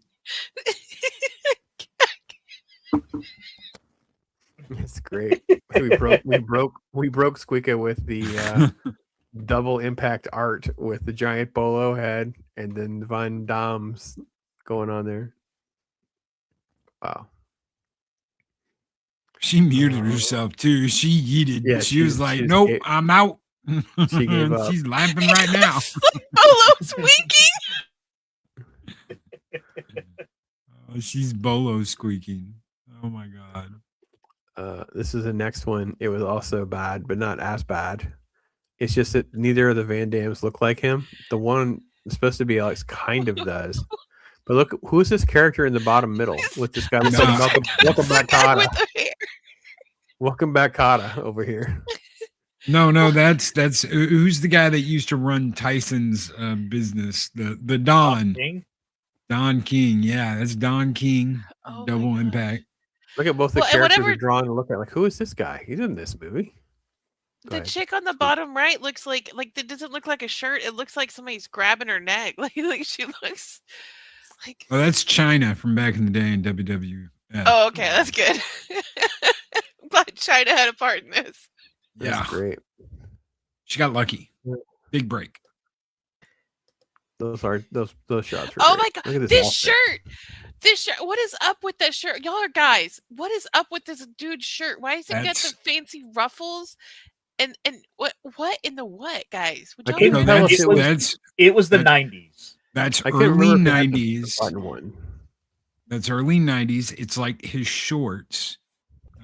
It's great. We broke Squeeka with the double impact art with the giant Bolo head and then Van Damme's going on there. Wow. She muted herself too. She yeeted. Yeah, she was like, "Nope, I'm out." She gave up. She's laughing right now. Bolo's winking. She's bolo squeaking. Oh my god. This is the next one. It was also bad, but not as bad. It's just that neither of the Van Dams look like him. The one supposed to be Alex kind of does. But look, who's this character in the bottom middle with this guy? No. Welcome back, Kata. With the hair. Welcome back, Kata, over here. No, that's who's the guy that used to run Tyson's business? The Don. King? Don King. Yeah, that's Don King. Oh my Double gosh. Impact. Look at both the Well, and characters whatever- are drawn and look at like, who is this guy? He's in this movie. Go The ahead. chick on the bottom right looks like it doesn't look like a shirt. It looks like somebody's grabbing her neck. Like she looks like. Oh, that's China from back in the day in WWF. Oh, okay, that's good. I'm glad China had a part in this. That's Yeah. great. She got lucky. Yeah. Big break. Those shots. Were Oh great. my Look at god, this outfit. shirt. This shirt. What is up with that shirt? Y'all are guys. What is up with this dude's shirt? Why does it get That's- the fancy ruffles? And what in the what, guys? Would I y'all can't No, know? tell if it was- It was the That- 90s. That's I can't early remember if it had the 90s. button one. That's early 90s. It's like his shorts.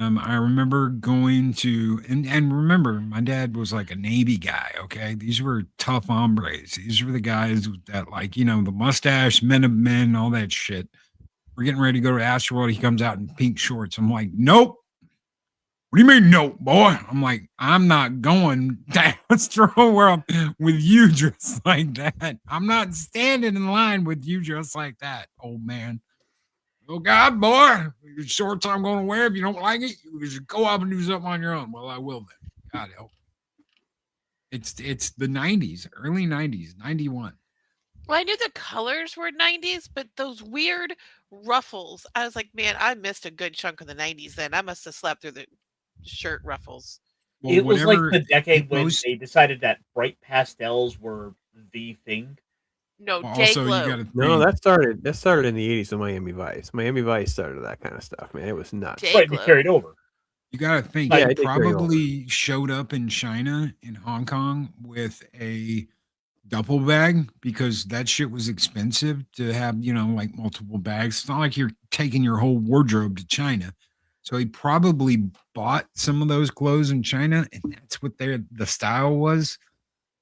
I remember going to and remember my dad was like a Navy guy. Okay, these were tough hombres. These were the guys that like the mustache, men of men, all that shit. We're getting ready to go to Astroworld. He comes out in pink shorts. I'm like, nope. What do you mean, nope, boy? I'm like, I'm not going down Astroworld with you dressed like that. I'm not standing in line with you dressed like that, old man. Oh God, boy, your shorts I'm going to wear. If you don't like it, you just go up and do something on your own. Well, I will then. God help. It's the 90s, early 90s, 91. Well, I knew the colors were 90s, but those weird ruffles. I was like, man, I missed a good chunk of the 90s. Then I must have slept through the shirt ruffles. Well, It was like whatever- the decade when most- they decided that bright pastels were the thing. No, well, day also, you glow. got to No, that started in the 80s with Miami Vice. Miami Vice started that kind of stuff, man. It was nuts. Day But it glow. carried over. You got to think Yeah, it it did carry over. probably showed up in China, in Hong Kong, with a duffel bag because that shit was expensive to have, like multiple bags. It's not like you're taking your whole wardrobe to China. So he probably bought some of those clothes in China, and that's what the style was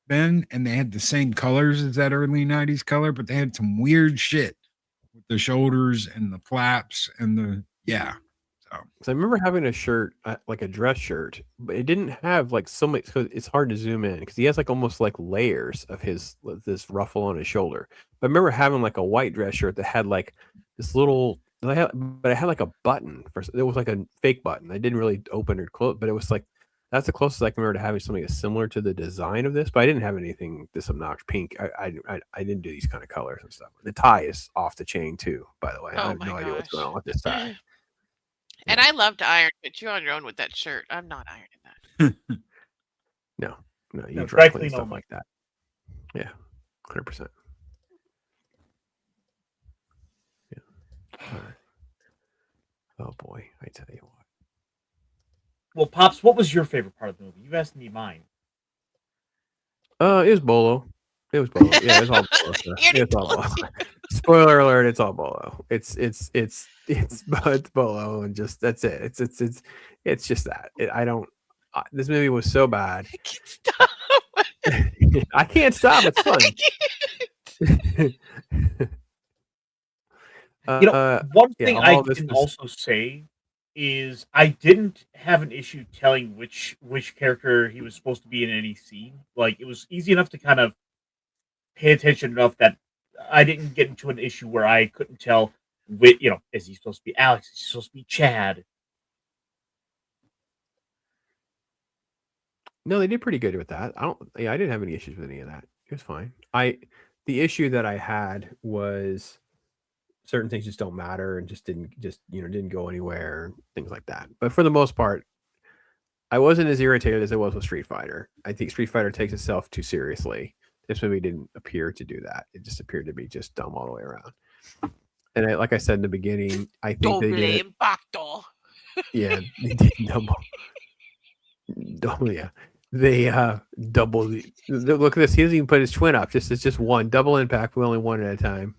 then. And they had the same colors as that early 90s color, but they had some weird shit with the shoulders and the flaps and the, yeah. So I remember having a shirt, like a dress shirt, but it didn't have like so much. Cause it's hard to zoom in because he has like almost like layers of this ruffle on his shoulder. But I remember having like a white dress shirt that had like this little, but it had like a button. It was like a fake button. I didn't really open or close, but it was like that's the closest I can remember to having something that's similar to the design of this. But I didn't have anything this obnoxious pink. I didn't do these kind of colors and stuff. The tie is off the chain too, by the way. I Oh have my no idea what's gosh. going on with this tie. And I love to iron, but you're on your own with that shirt. I'm not ironing that. No, you No, dry dry clean clean stuff only. like that. Yeah, 100%. Yeah. All right. Oh boy, I tell you what. Well, Pops, what was your favorite part of the movie? You asked me mine. It was Bolo. It was Bolo. Yeah, it's all Bolo stuff. You already It's all told Bolo. you. Spoiler alert! It's all Bolo. It's Bolo, and just that's it. It's just that. This movie was so bad. I can't stop. I can't stop. It's fun. One yeah, thing all I this can was- also say is I didn't have an issue telling which character he was supposed to be in any scene. Like, it was easy enough to kind of pay attention enough that I didn't get into an issue where I couldn't tell which, is he supposed to be Alex? Is he supposed to be Chad? No, they did pretty good with that. I didn't have any issues with any of that. It was fine. The issue that I had was certain things just don't matter and didn't go anywhere, things like that. But for the most part, I wasn't as irritated as I was with Street Fighter. I think Street Fighter takes itself too seriously. This movie didn't appear to do that. It just appeared to be just dumb all the way around. And like I said in the beginning, I think they Doble did. impacto. Yeah, they did double. Yeah, they double. Look at this. He doesn't even put his twin up. It's just one double impact. We only one at a time.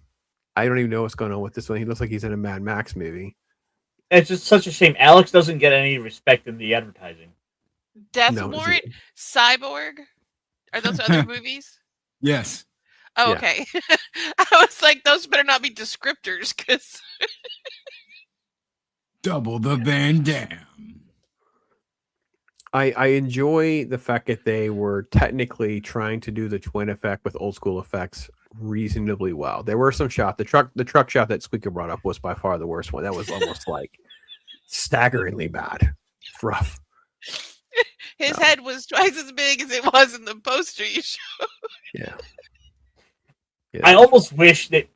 I don't even know what's going on with this one. He looks like he's in a Mad Max movie. It's just such a shame. Alex doesn't get any respect in the advertising. Death No, is Warrant, it- Cyborg. Are those other movies? Yes. Oh, Yeah. okay. I was like, those better not be descriptors, because Double the Van Damme. I enjoy the fact that they were technically trying to do the twin effect with old school effects reasonably well. There were some shots. The truck shot that SQUEEKA brought up was by far the worst one. That was almost like staggeringly bad. It's rough. his head was twice as big as it was in the poster you showed. Yeah. I almost wish with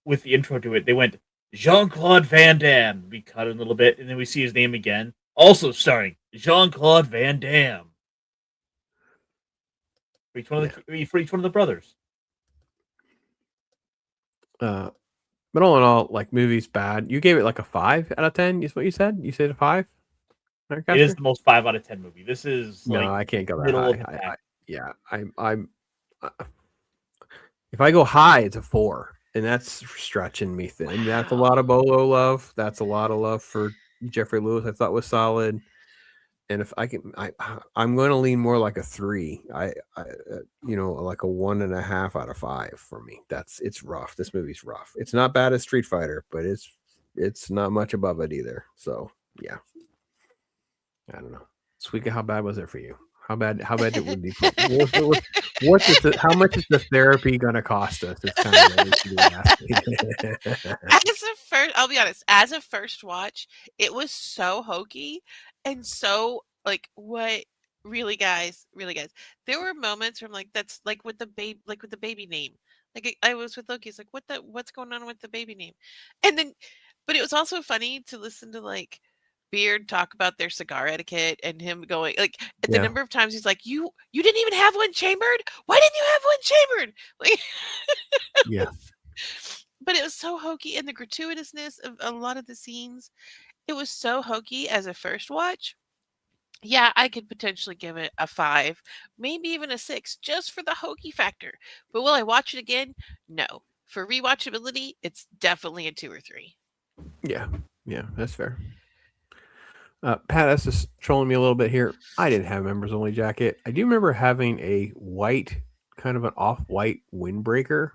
with the intro to it, they went Jean-Claude Van Damme. We cut it a little bit, and then we see his name again. Also starring Jean-Claude Van Damme. For each one of the brothers. But all in all, like, movie's bad. You gave it like a 5 out of 10. Is what you said? You said a 5? It is the most 5 out of 10 movie. This is like No, I can't go that middle of the high. pack. I'm if I go high, it's a 4, and that's stretching me thin. That's a lot of Bolo love. That's a lot of love for Jeffrey Lewis. I thought was solid. And if I can, I'm going to lean more like a 3. Like a 1.5 out of 5 for me. It's rough. This movie's rough. It's not bad as Street Fighter, but it's not much above it either. So yeah, I don't know. SQUEEKA, how bad was it for you? How bad did it be? How much is the therapy going to cost us? It's kind of what we asking. I'll be honest, as a first watch, it was so hokey and so like, what really guys, there were moments where I'm like, that's like with the baby name. Like I was with Loki, it's like, what's going on with the baby name? And then, but it was also funny to listen to like Beard talk about their cigar etiquette and him going like the number of times he's like, you didn't even have one chambered? Why didn't you have one chambered? Like, Yeah. But it was so hokey, and the gratuitousness of a lot of the scenes, it was so hokey as a first watch. Yeah, I could potentially give it a 5, maybe even a 6, just for the hokey factor. But will I watch it again? No. For rewatchability, it's definitely a 2 or 3. Yeah, that's fair. Pat S is trolling me a little bit here. I didn't have a members only jacket. I do remember having a white, kind of an off-white windbreaker,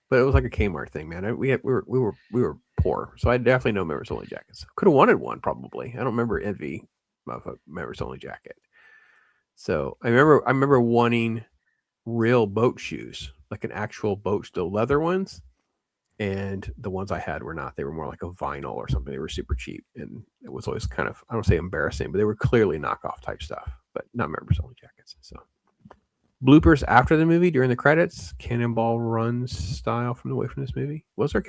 but it was like a Kmart thing, man. We were poor, so I definitely know members only jackets. Could have wanted one probably. I don't remember envy of a members only jacket. So I remember wanting real boat shoes, like an actual boat, still leather ones. And the ones I had were not. They were more like a vinyl or something. They were super cheap. And it was always kind of, I don't say embarrassing, but they were clearly knockoff type stuff, but not members only jackets. So bloopers after the movie during the credits, cannonball runs style from this movie. Was there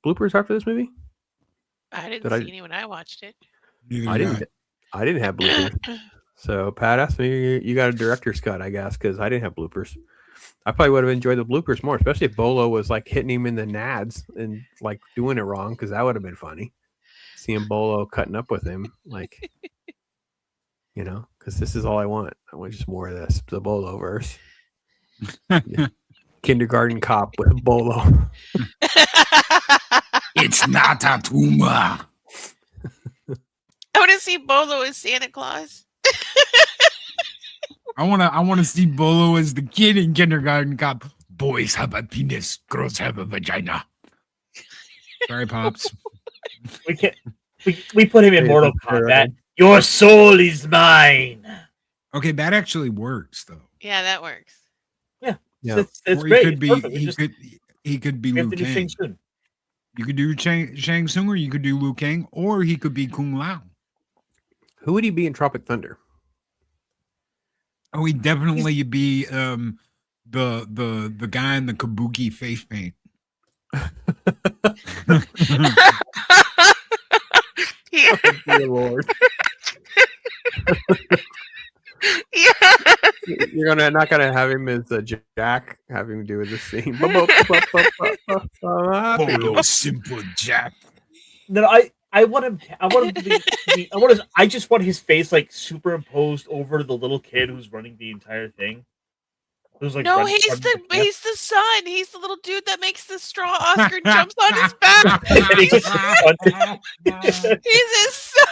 bloopers after this movie? I didn't see any when I watched it. I didn't have bloopers. So Pat asked me, you got a director's cut, I guess, because I didn't have bloopers. I probably would have enjoyed the bloopers more, especially if Bolo was like hitting him in the nads and like doing it wrong, because that would have been funny. Seeing Bolo cutting up with him, like, because this is all I want. I want just more of this, the Bolo verse. Kindergarten cop with Bolo. It's not a tumor. I want to see Bolo as Santa Claus. I wanna see Bolo as the kid in Kindergarten Cop. Boys have a penis, girls have a vagina. Sorry, Pops. We put him in Mortal Kombat. Your soul is mine. Okay, that actually works though. Yeah, that works. Yeah. Yeah. It's Or great. he could be We have Liu to do Shang Kang. Tsung. You could do Shang Tsung, or you could do Liu Kang, or he could be Kung Lao. Who would he be in Tropic Thunder? Oh, he'd definitely be the guy in the kabuki face paint. Yeah. Oh, dear Lord. Yeah. You're not gonna have him as a Jack, have him do this scene. Bolo simple Jack. No, I want him to be. I just want his face like superimposed over the little kid who's running the entire thing. Who's like No, running he's from the camp. he's the son. He's the little dude that makes the straw Oscar and jumps on his back. He's his son.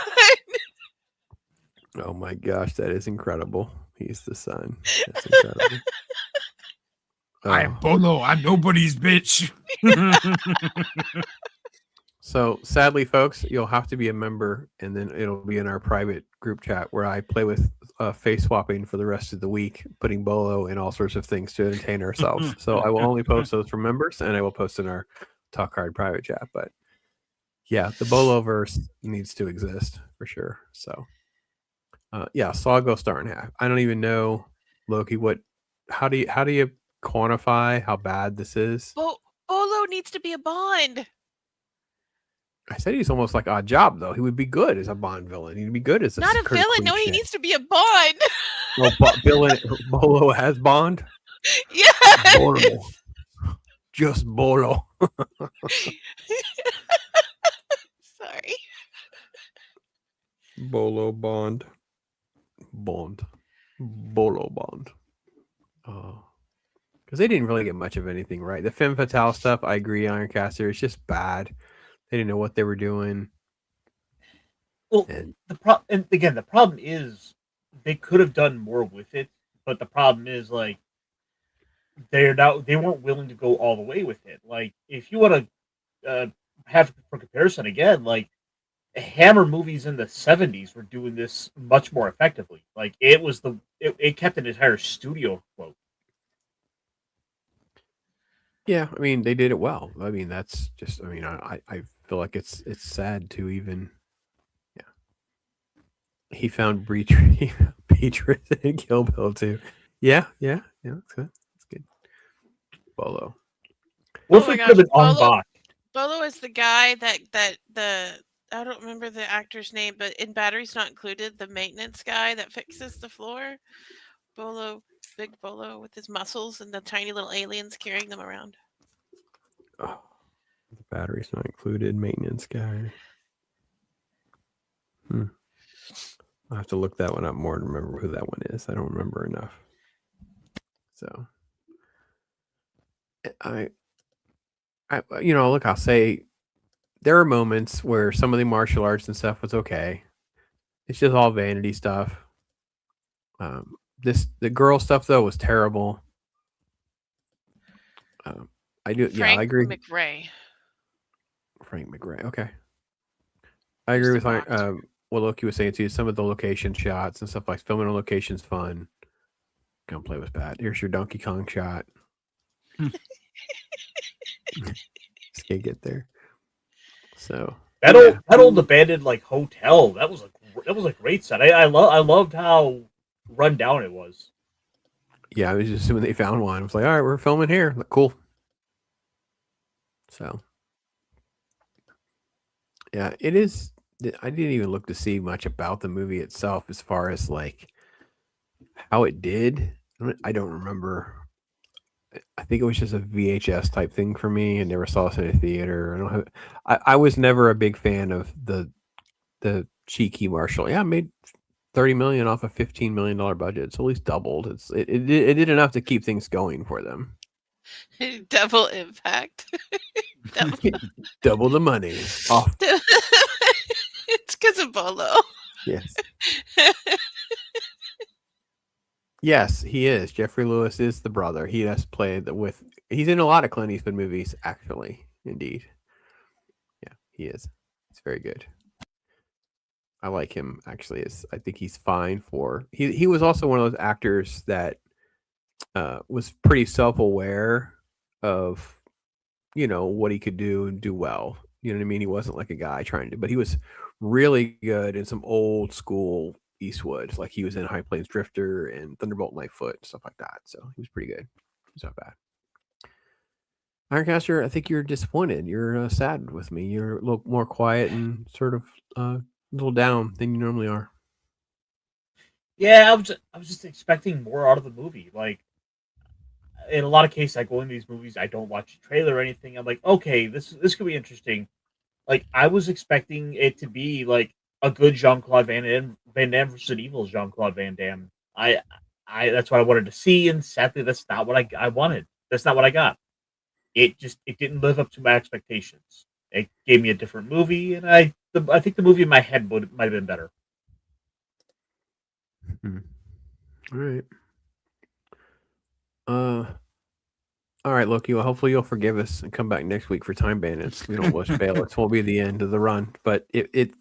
Oh my gosh, that is incredible. He's the son. That's incredible. I'm Oh. Bolo. I'm nobody's bitch. So sadly, folks, you'll have to be a member, and then it'll be in our private group chat where I play with face swapping for the rest of the week, putting Bolo in all sorts of things to entertain ourselves. So I will only post those for members, and I will post in our Talk Hard private chat. But yeah, the Bolo verse needs to exist for sure. So yeah, so I'll go star and a half. I don't even know, Loki. How do you quantify how bad this is? Bolo needs to be a Bond. I said he's almost like Odd Job, though. He would be good as a Bond villain. He'd be good as Not a Kurt villain. No, he Cliche. needs to be a Bond. Well, Bolo has Bond. Yeah. Bolo. Just Bolo. Sorry. Bolo Bond. Bond. Bolo Bond. Oh. Because they didn't really get much of anything right. The Femme Fatale stuff, I agree, Ironcaster. It's just bad. They didn't know what they were doing. Well, And the problem is they could have done more with it, but the problem is like they weren't willing to go all the way with it. Like if you want to have for comparison again, like Hammer movies in the 70s were doing this much more effectively. Like it kept an entire studio afloat. yeah, I mean, they did it well. I mean, that's just, I mean, I feel like it's sad to even, yeah. He found Beatrice in Kill Bill too. Yeah, that's good. That's good. Bolo. What Oh my if it could have gosh, been unboxed? Bolo is the guy that I don't remember the actor's name, but in Batteries Not Included, the maintenance guy that fixes the floor. Bolo, big Bolo with his muscles and the tiny little aliens carrying them around. Oh, the battery's not included. Maintenance guy. I'll have to look that one up more to remember who that one is. I don't remember enough. So I look, I'll say there are moments where some of the martial arts and stuff was okay. It's just all vanity stuff. The girl stuff though was terrible. I agree. Frank McRae. Okay. I agree with what Loki was saying too. Some of the location shots and stuff like filming on location's fun. Gunplay was bad. Here's your Donkey Kong shot. Just can't get there. So that old abandoned like hotel, that was a great set. I loved how run down it was. Yeah, I was just assuming they found one. I was like, all right, we're filming here. Like, cool. So yeah, it is. I didn't even look to see much about the movie itself as far as like how it did. I don't remember. I think it was just a VHS type thing for me. I never saw it in a theater. I was never a big fan of the cheeky Marshall. Yeah, I made $30 million off a $15 million budget. It's at least doubled. It did enough to keep things going for them. Double impact. Double the money. Off. It's because of Bolo. Yes. Yes, he is. Jeffrey Lewis is the brother. He has played with. He's in a lot of Clint Eastwood movies, actually. Indeed. Yeah, he is. He's very good. I like him, actually. I think he's fine for. He was also one of those actors that was pretty self-aware of, what he could do and do well. You know what I mean? He wasn't like a guy trying to, but he was really good in some old school Eastwood. Like he was in High Plains Drifter and Thunderbolt Lightfoot, stuff like that. So he was pretty good. He's not bad. Ironcaster, I think you're disappointed. You're sad with me. You're a little more quiet and sort of a little down than you normally are. Yeah, I was just expecting more out of the movie. Like in a lot of cases, I go into these movies, I don't watch the trailer or anything. I'm like, okay, this could be interesting. Like I was expecting it to be like a good Jean-Claude Van Damme versus an evil Jean-Claude Van Damme. that's what I wanted to see, and sadly, that's not what I wanted. That's not what I got. It didn't live up to my expectations. It gave me a different movie, and I think the movie in my head might have been better. All right. All right, Loki. Well, hopefully you'll forgive us and come back next week for Time Bandits. We don't wish fail. It won't be the end of the run, but it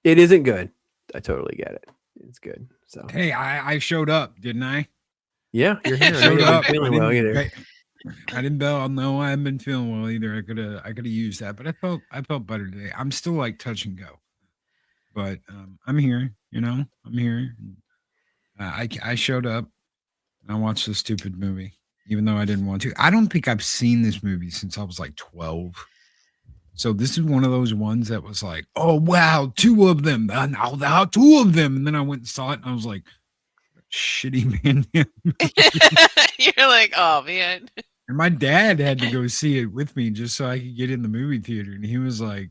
isn't good. I totally get it. It's good. So Hey, I showed up, didn't I? yeah, you're here. I know Showed you've been up. feeling well either. I didn't know. No, I haven't been feeling well either. I could have used that, but I felt better today. I'm still like touch and go, but I'm here. You know, I'm here. I showed up and I watched this stupid movie, even though I didn't want to. I don't think I've seen this movie since I was like 12. So this is one of those ones that was like, oh wow, 2 of them. Now 2 of them. And then I went and saw it and I was like, shitty man. You're like, oh man. And my dad had to go see it with me just so I could get in the movie theater. And he was like,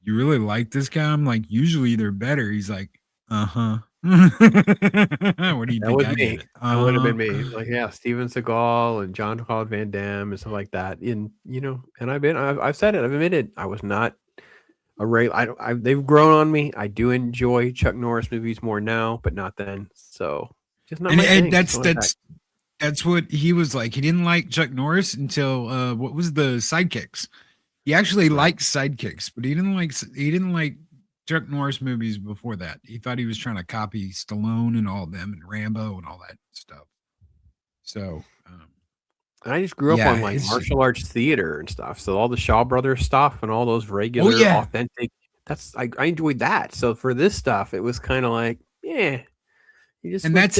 you really like this guy? I'm like, usually they're better. He's like, uh-huh. What do you That think? was I me. did it? That would have been me. Like, yeah, Steven Seagal and Jean-Claude Van Damme and stuff like that. And and I've said it. I've admitted I was not a they've grown on me. I do enjoy Chuck Norris movies more now, but not then. So just not my thing. That's what he was like. He didn't like Chuck Norris until what was the Sidekicks. He actually liked Sidekicks, but he didn't like Chuck Norris movies before that. He thought he was trying to copy Stallone and all of them and Rambo and all that stuff. So I just grew up on like martial arts theater and stuff. So all the Shaw Brothers stuff and all those regular authentic. I enjoyed that. So for this stuff, it was kind of like, yeah, that's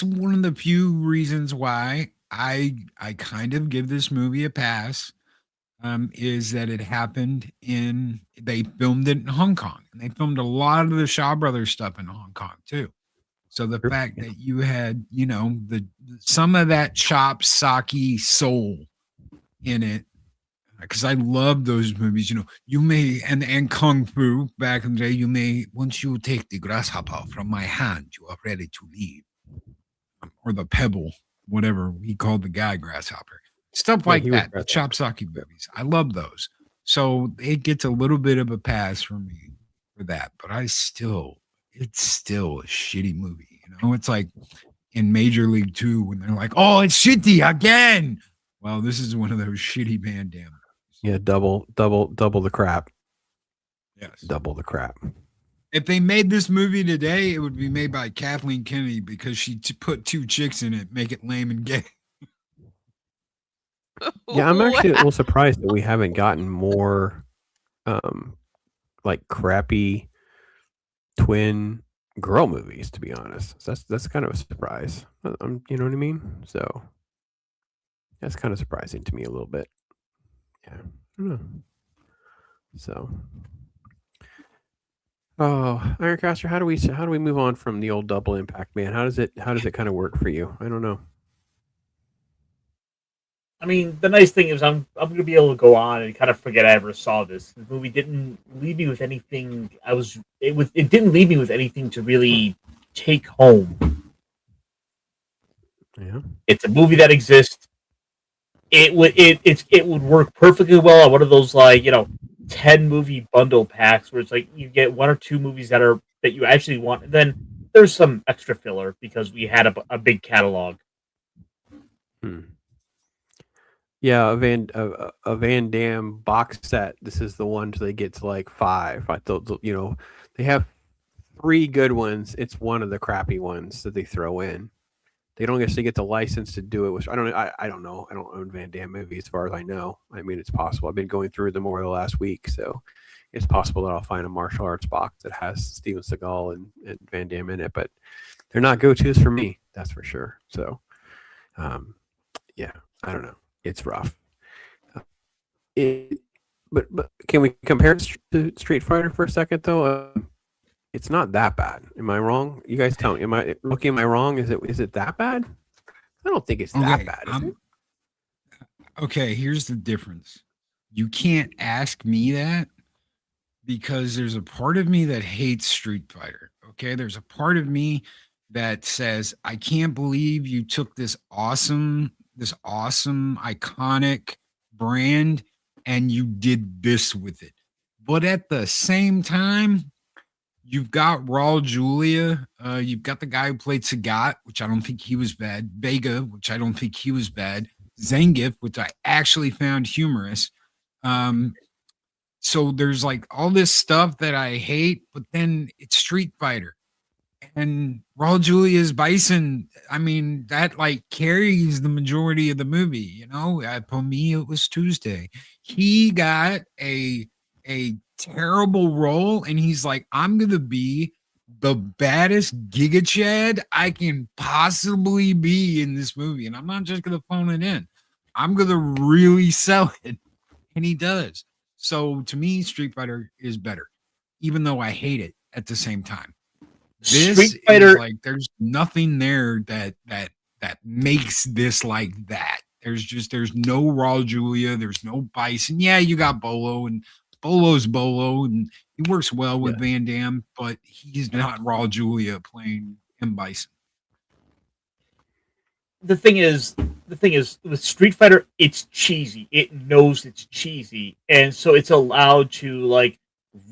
one of the few reasons why I kind of give this movie a pass. Is that it happened they filmed it in Hong Kong, and they filmed a lot of the Shaw Brothers stuff in Hong Kong too. So the fact that you had, some of that chopped sake soul in it, because I love those movies, you may, and Kung Fu back in the day, once you take the grasshopper from my hand, you are ready to leave. Or the pebble, whatever he called the guy, grasshopper. Stuff like that, the chop sake movies. I love those. So it gets a little bit of a pass for me for that. But it's still a shitty movie. It's like in Major League 2 when they're like, oh, it's shitty again. Well, this is one of those shitty Van Damme movies. Yeah, double the crap. Yes. Double the crap. If they made this movie today, it would be made by Kathleen Kennedy because she put 2 chicks in it, make it lame and gay. Yeah, I'm actually a little surprised that we haven't gotten more like crappy twin girl movies, to be honest. So that's kind of a surprise. You know what I mean? So that's kind of surprising to me a little bit. Yeah. I don't know. So Ironcaster, how do we move on from the old double impact, man? How does it kind of work for you? I don't know. I mean, the nice thing is I'm going to be able to go on and kind of forget I ever saw this. The movie didn't leave me with anything. It didn't leave me with anything to really take home. Yeah, it's a movie that exists. It would work perfectly well on one of those 10 movie bundle packs where it's like you get 1 or 2 movies that you actually want, and then there's some extra filler because we had a big catalog. Yeah, a Van Damme box set. This is the one they get to like 5. I thought, they have 3 good ones. It's one of the crappy ones that they throw in. They don't actually get the license to do it. Which I don't know. I don't know. I don't own Van Damme movies as far as I know. I mean, it's possible. I've been going through them over the last week, so it's possible that I'll find a martial arts box that has Steven Seagal and Van Damme in it. But they're not go-tos for me. That's for sure. So, yeah, I don't know. It's rough. But can we compare it to Street Fighter for a second, though? It's not that bad. Am I wrong? You guys tell me. Am I wrong? Is it that bad? I don't think it's that bad. Is it? Okay, here's the difference. You can't ask me that because there's a part of me that hates Street Fighter. Okay, there's a part of me that says, I can't believe you took this awesome, iconic brand and you did this with it. But at the same time, you've got Raul Julia. You've got the guy who played Sagat, which I don't think he was bad. Vega, which I don't think he was bad. Zangief, which I actually found humorous. So there's like all this stuff that I hate, but then it's Street Fighter. And Raul Julia's Bison, I mean, that like carries the majority of the movie, you know. For me, it was Tuesday. He got a terrible role, and he's like, I'm gonna be the baddest Giga Chad I can possibly be in this movie. And I'm not just gonna phone it in. I'm gonna really sell it. And he does. So to me, Street Fighter is better, even though I hate it at the same time. This Street Fighter, is like there's nothing there that makes this like that. There's no Raul Julia, there's no Bison. Yeah, you got Bolo, and Bolo's Bolo, and he works well with Van Damme, but he's not Raul Julia playing M. Bison. the thing is with Street Fighter, it's cheesy. It knows it's cheesy, and so it's allowed to like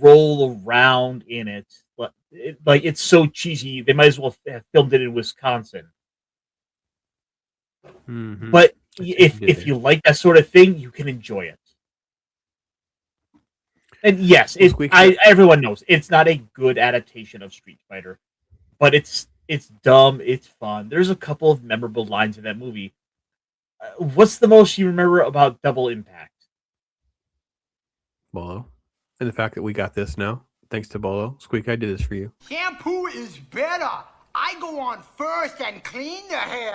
roll around in it. Like it's so cheesy, they might as well have filmed it in Wisconsin. Mm-hmm. But if you like that sort of thing, you can enjoy it. And yes, everyone knows it's not a good adaptation of Street Fighter, but it's dumb, it's fun. There's a couple of memorable lines in that movie. What's the most you remember about Double Impact? Bolo. And the fact that we got this now, thanks to Bolo. Squeak, I did this for you. Shampoo is better. I go on first and clean the hair.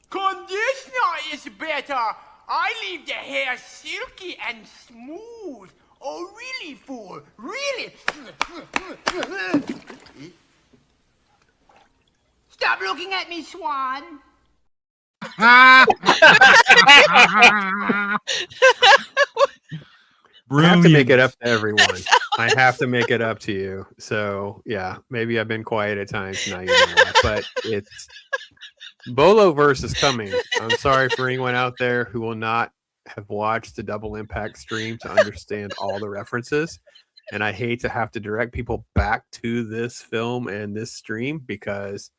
Conditioner is better. I leave the hair silky and smooth. Oh, really, fool? Really? Stop looking at me, Swan. I have to make it up to everyone. I have to make it up to you. So, yeah, maybe I've been quiet at times. Now you know that. But it's Bolo verse is coming. I'm sorry for anyone out there who will not have watched the Double Impact stream to understand all the references. And I hate to have to direct people back to this film and this stream because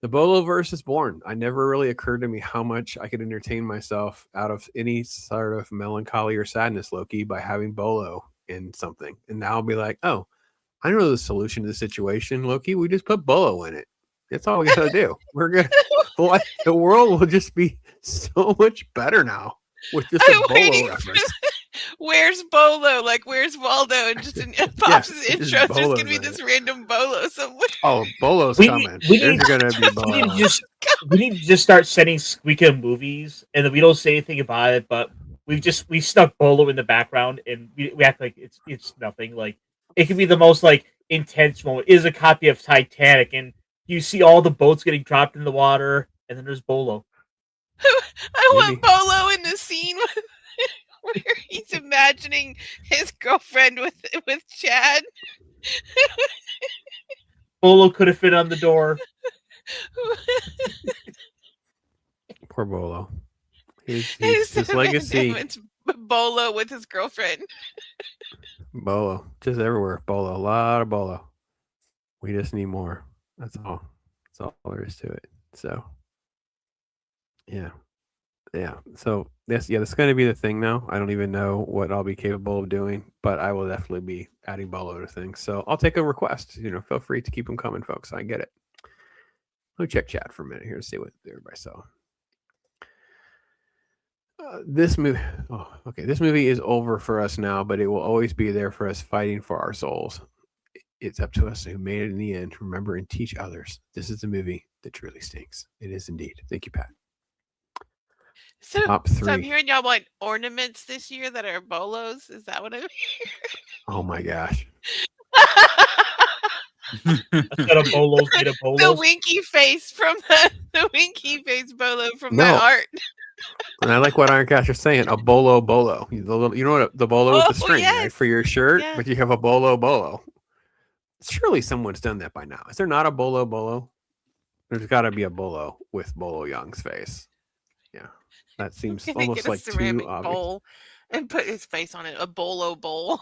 the Bolo verse is born. I never really occurred to me how much I could entertain myself out of any sort of melancholy or sadness, Loki, by having Bolo in something. And now I'll be like, oh, I know the solution to the situation, Loki. We just put Bolo in it. That's all we gotta do. We're gonna the world will just be so much better now with just a Bolo reference. Where's Bolo? Like, where's Waldo? And just in Pops' intro, there's gonna be this random Bolo somewhere. Oh, Bolo's coming. There's gonna be Bolo. We need to just start sending SQUEEKA movies, and then we don't say anything about it, but we stuck Bolo in the background, and we act like it's nothing. Like it could be the most like intense moment. It is a copy of Titanic, and you see all the boats getting dropped in the water, and then there's Bolo. I want Bolo in the scene where he's imagining his girlfriend with Chad. Bolo could have fit on the door. Poor Bolo. His legacy. It's Bolo with his girlfriend. Bolo. Just everywhere. Bolo. A lot of Bolo. We just need more. That's all. That's all there is to it. So, yeah. So this is going to be the thing now. I don't even know what I'll be capable of doing, but I will definitely be adding Bolo to things. So I'll take a request. Feel free to keep them coming, folks. I get it. Let me check chat for a minute here to see what everybody saw. This movie. Oh, okay. This movie is over for us now, but it will always be there for us, fighting for our souls. It's up to us who made it in the end. Remember and teach others. This is the movie that truly stinks. It is indeed. Thank you, Pat. Top 3. So I'm hearing y'all want ornaments this year that are Bolos. Is that what I'm hearing? Oh my gosh. Instead of Bolos, made of Bolos. The winky face from the winky face Bolo from that art. And I like what Ironcaster's saying. A bolo. You know what the bolo with the string, yes. right? For your shirt, Yeah. but you have a bolo. Surely someone's done that by now. Is there not a bolo? There's got to be a Bolo with Bolo Young's face. Yeah, that seems Can they almost get a like too ceramic obvious. bowl and put his face on it? A Bolo bowl.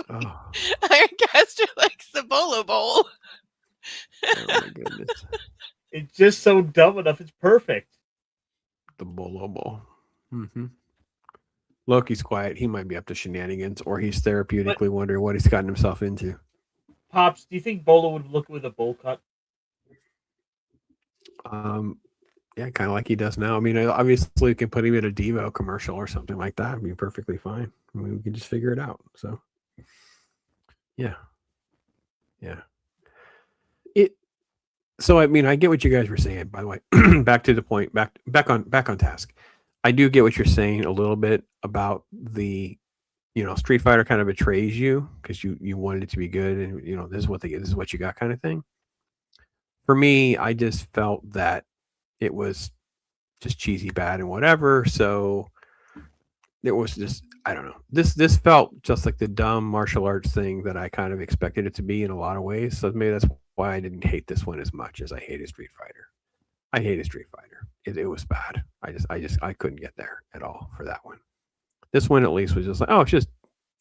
Oh, Ironcaster likes the Bolo bowl. oh my goodness, It's just so dumb enough. It's perfect. the Bolo Bowl. Mm-hmm. Loki's quiet. He might be up to shenanigans, or he's therapeutically wondering what he's gotten himself into. Pops, do you think Bolo would look with a bowl cut? Yeah, kind of like he does now. I mean, obviously, we can put him in a Devo commercial or something like that. It'd be perfectly fine. I mean, we can just figure it out. So, yeah. So, I mean, I get what you guys were saying. By the way, back to the point. Back on task. I do get what you're saying a little bit about the, Street Fighter kind of betrays you because you wanted it to be good, and this is what they get. This is what you got, kind of thing. For me, I just felt that it was just cheesy, bad, and whatever. So it was just, I don't know. This felt just like the dumb martial arts thing that I kind of expected it to be in a lot of ways. So maybe that's why I didn't hate this one as much as I hated Street Fighter. I hated Street Fighter. It was bad. I couldn't get there at all for that one. This one at least was just like, oh, it's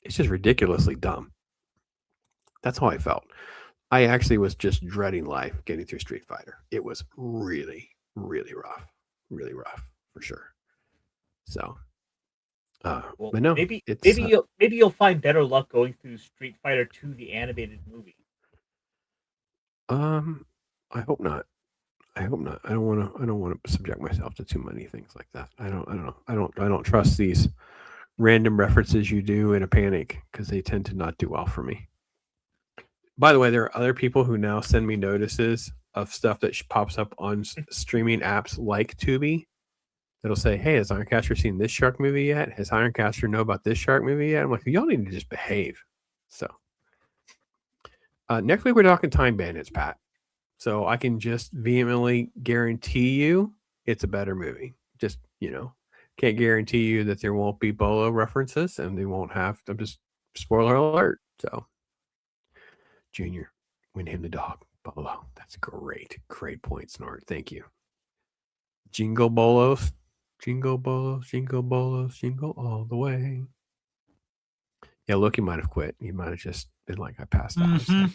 just ridiculously dumb. That's how I felt. I actually was just dreading life getting through Street Fighter. It was really, really rough for sure. So, Well, but no, maybe it's you'll find better luck going through Street Fighter 2, the animated movie. I hope not. I don't want to subject myself to too many things like that. I don't trust these random references you do in a panic because they tend to not do well for me. By the way, there are other people who now send me notices of stuff that pops up on streaming apps like Tubi. That'll say, "Hey, has Ironcaster seen this shark movie yet? Has Ironcaster know about this shark movie yet?" I'm like, y'all need to just behave. So next week we're talking Time Bandits, Pat. So I can just vehemently guarantee you it's a better movie. Just, can't guarantee you that there won't be Bolo references and they won't have to, just spoiler alert. So Junior, we named the dog Bolo. That's great. Great point, Snort. Thank you. Jingle Bolos. Jingle Bolos, jingle Bolos, jingle all the way. Yeah, Loki might have quit. He might have just been like, I passed out. So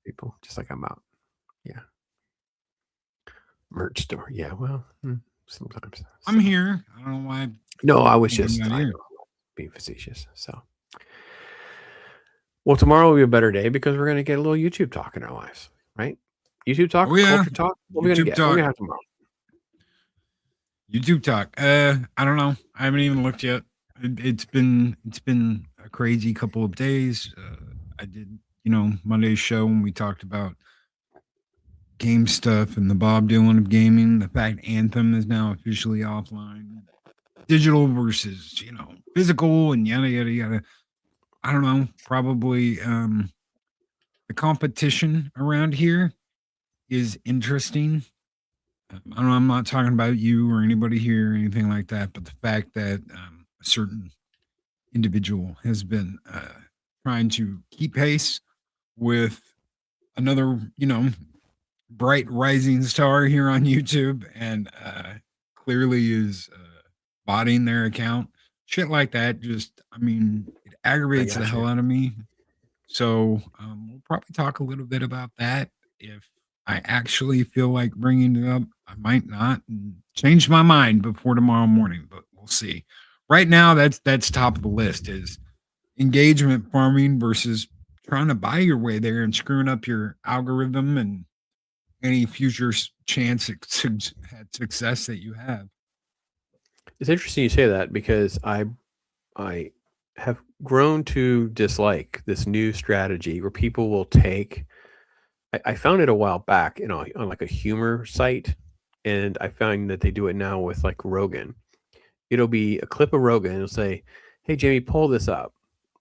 people, just like I'm out. Yeah. Merch store. Yeah, well, sometimes. I'm here. I don't know why. No, I was just being facetious. So, well, tomorrow will be a better day because we're going to get a little YouTube talk in our lives, right? YouTube talk, culture talk. What are we going to get? What are we going to have tomorrow? YouTube talk. I don't know. I haven't even looked yet. It's been a crazy couple of days. I did, Monday's show when we talked about game stuff and the Bob Dylan of gaming. The fact Anthem is now officially offline. Digital versus, physical and yada, yada, yada. I don't know. Probably the competition around here is interesting. I don't know, I'm not talking about you or anybody here or anything like that, but the fact that a certain individual has been trying to keep pace with another, bright rising star here on YouTube and clearly is botting their account. Shit like that just, it aggravates the hell out of me. So we'll probably talk a little bit about that. If I actually feel like bringing it up, I might not and change my mind before tomorrow morning, but we'll see. Right now, that's top of the list is engagement farming versus trying to buy your way there and screwing up your algorithm and any future chance at success that you have. It's interesting you say that because I have grown to dislike this new strategy where people will take. I found it a while back, on like a humor site, and I found that they do it now with like Rogan. It'll be a clip of Rogan. It'll say, "Hey Jamie, pull this up,"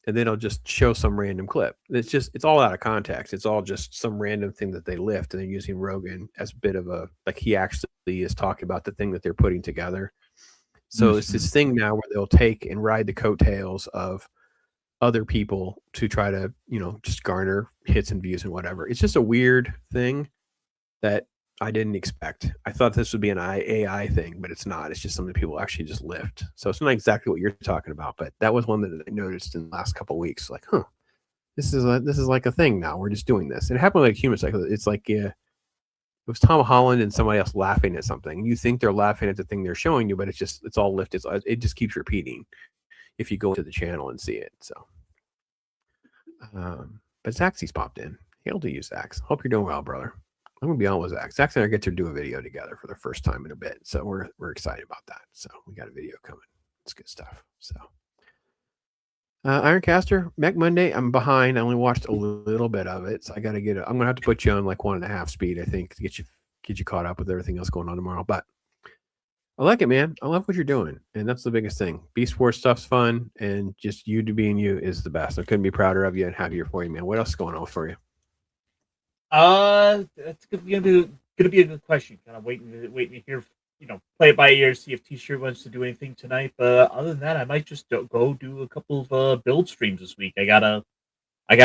and then it'll just show some random clip. It's all out of context. It's all just some random thing that they lift, and they're using Rogan as a bit of a like he actually is talking about the thing that they're putting together. So it's this thing now where they'll take and ride the coattails of other people to try to, just garner hits and views and whatever. It's just a weird thing that I didn't expect. I thought this would be an AI thing, but it's not. It's just something people actually just lift. So it's not exactly what you're talking about, but that was one that I noticed in the last couple of weeks. Like, this is like a thing now. We're just doing this. It happened like Human Cycle. It's like it was Tom Holland and somebody else laughing at something. You think they're laughing at the thing they're showing you, but it's all lifted. It just keeps repeating if you go into the channel and see it. So, but Zaxy's popped in. Hail to you, Zax. Hope you're doing well, brother. I'm gonna be on with Zach. Zach and I get to do a video together for the first time in a bit, so we're excited about that. So we got a video coming. It's good stuff. So Ironcaster, Mech Monday. I'm behind. I only watched a little bit of it, so I got to get it. I'm gonna have to put you on like 1.5 speed, I think, to get you caught up with everything else going on tomorrow. But I like it, man. I love what you're doing, and that's the biggest thing. Beast Wars stuff's fun, and just you being you is the best. I couldn't be prouder of you and happier for you, man. What else is going on for you? That's gonna be a good question. Kind of waiting to hear, play it by ear, see if T-shirt wants to do anything tonight. But other than that, I might just go do a couple of build streams this week. I got a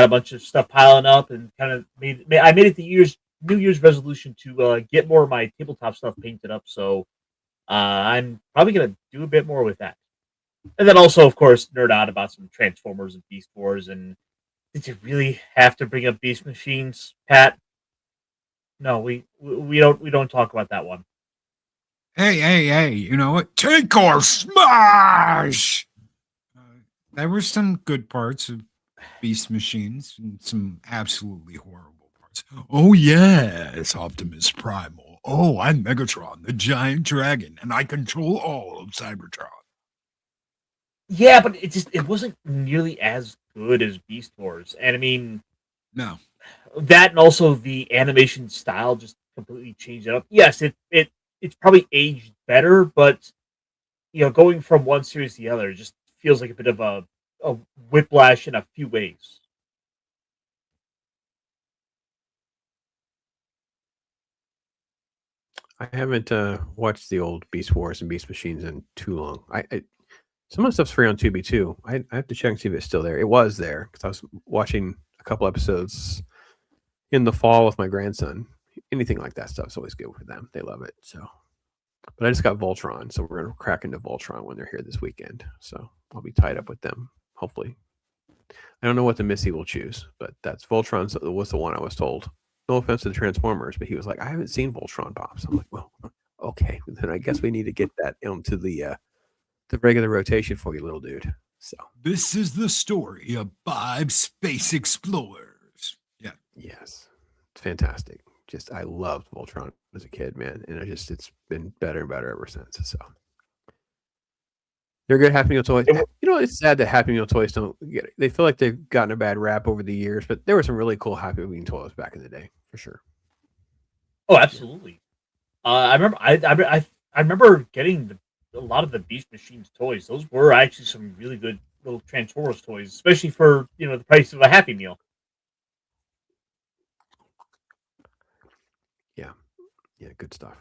bunch of stuff piling up, and kind of made it the New Year's resolution to get more of my tabletop stuff painted up. So I'm probably gonna do a bit more with that, and then also, of course, nerd out about some Transformers and Beast Wars. And did you really have to bring up Beast Machines, Pat? No, we don't talk about that one. Hey! You know what? Take or smash! There were some good parts of Beast Machines and some absolutely horrible parts. Oh yes, Optimus Primal. Oh, I'm Megatron, the giant dragon, and I control all of Cybertron. Yeah, but it wasn't nearly as good as Beast Wars. And I mean, no, that, and also the animation style just completely changed it up. Yes, it's probably aged better, but going from one series to the other just feels like a bit of a whiplash in a few ways. I haven't watched the old Beast Wars and Beast Machines in too long. Some of the stuff's free on Tubi too. I have to check and see if it's still there. It was there because I was watching a couple episodes in the fall with my grandson. Anything like that stuff's always good for them. They love it. So, but I just got Voltron, so we're gonna crack into Voltron when they're here this weekend. So I'll be tied up with them. Hopefully, I don't know what the Missy will choose, but that's Voltron was the one I was told. No offense to the Transformers, but he was like, I haven't seen Voltron Pops. I'm like, well, okay, then I guess we need to get that into the regular rotation for you, little dude. So this is the story of 5 space explorers. Yeah. Yes. It's fantastic. Just I loved Voltron as a kid, man. And it's been better and better ever since. So they're good Happy Meal toys. It's sad that Happy Meal toys they feel like they've gotten a bad rap over the years, but there were some really cool Happy Meal toys back in the day, for sure. Oh, absolutely. I remember getting a lot of the Beast Machines toys. Those were actually some really good little Transformers toys, especially for the price of a Happy Meal. Yeah, good stuff.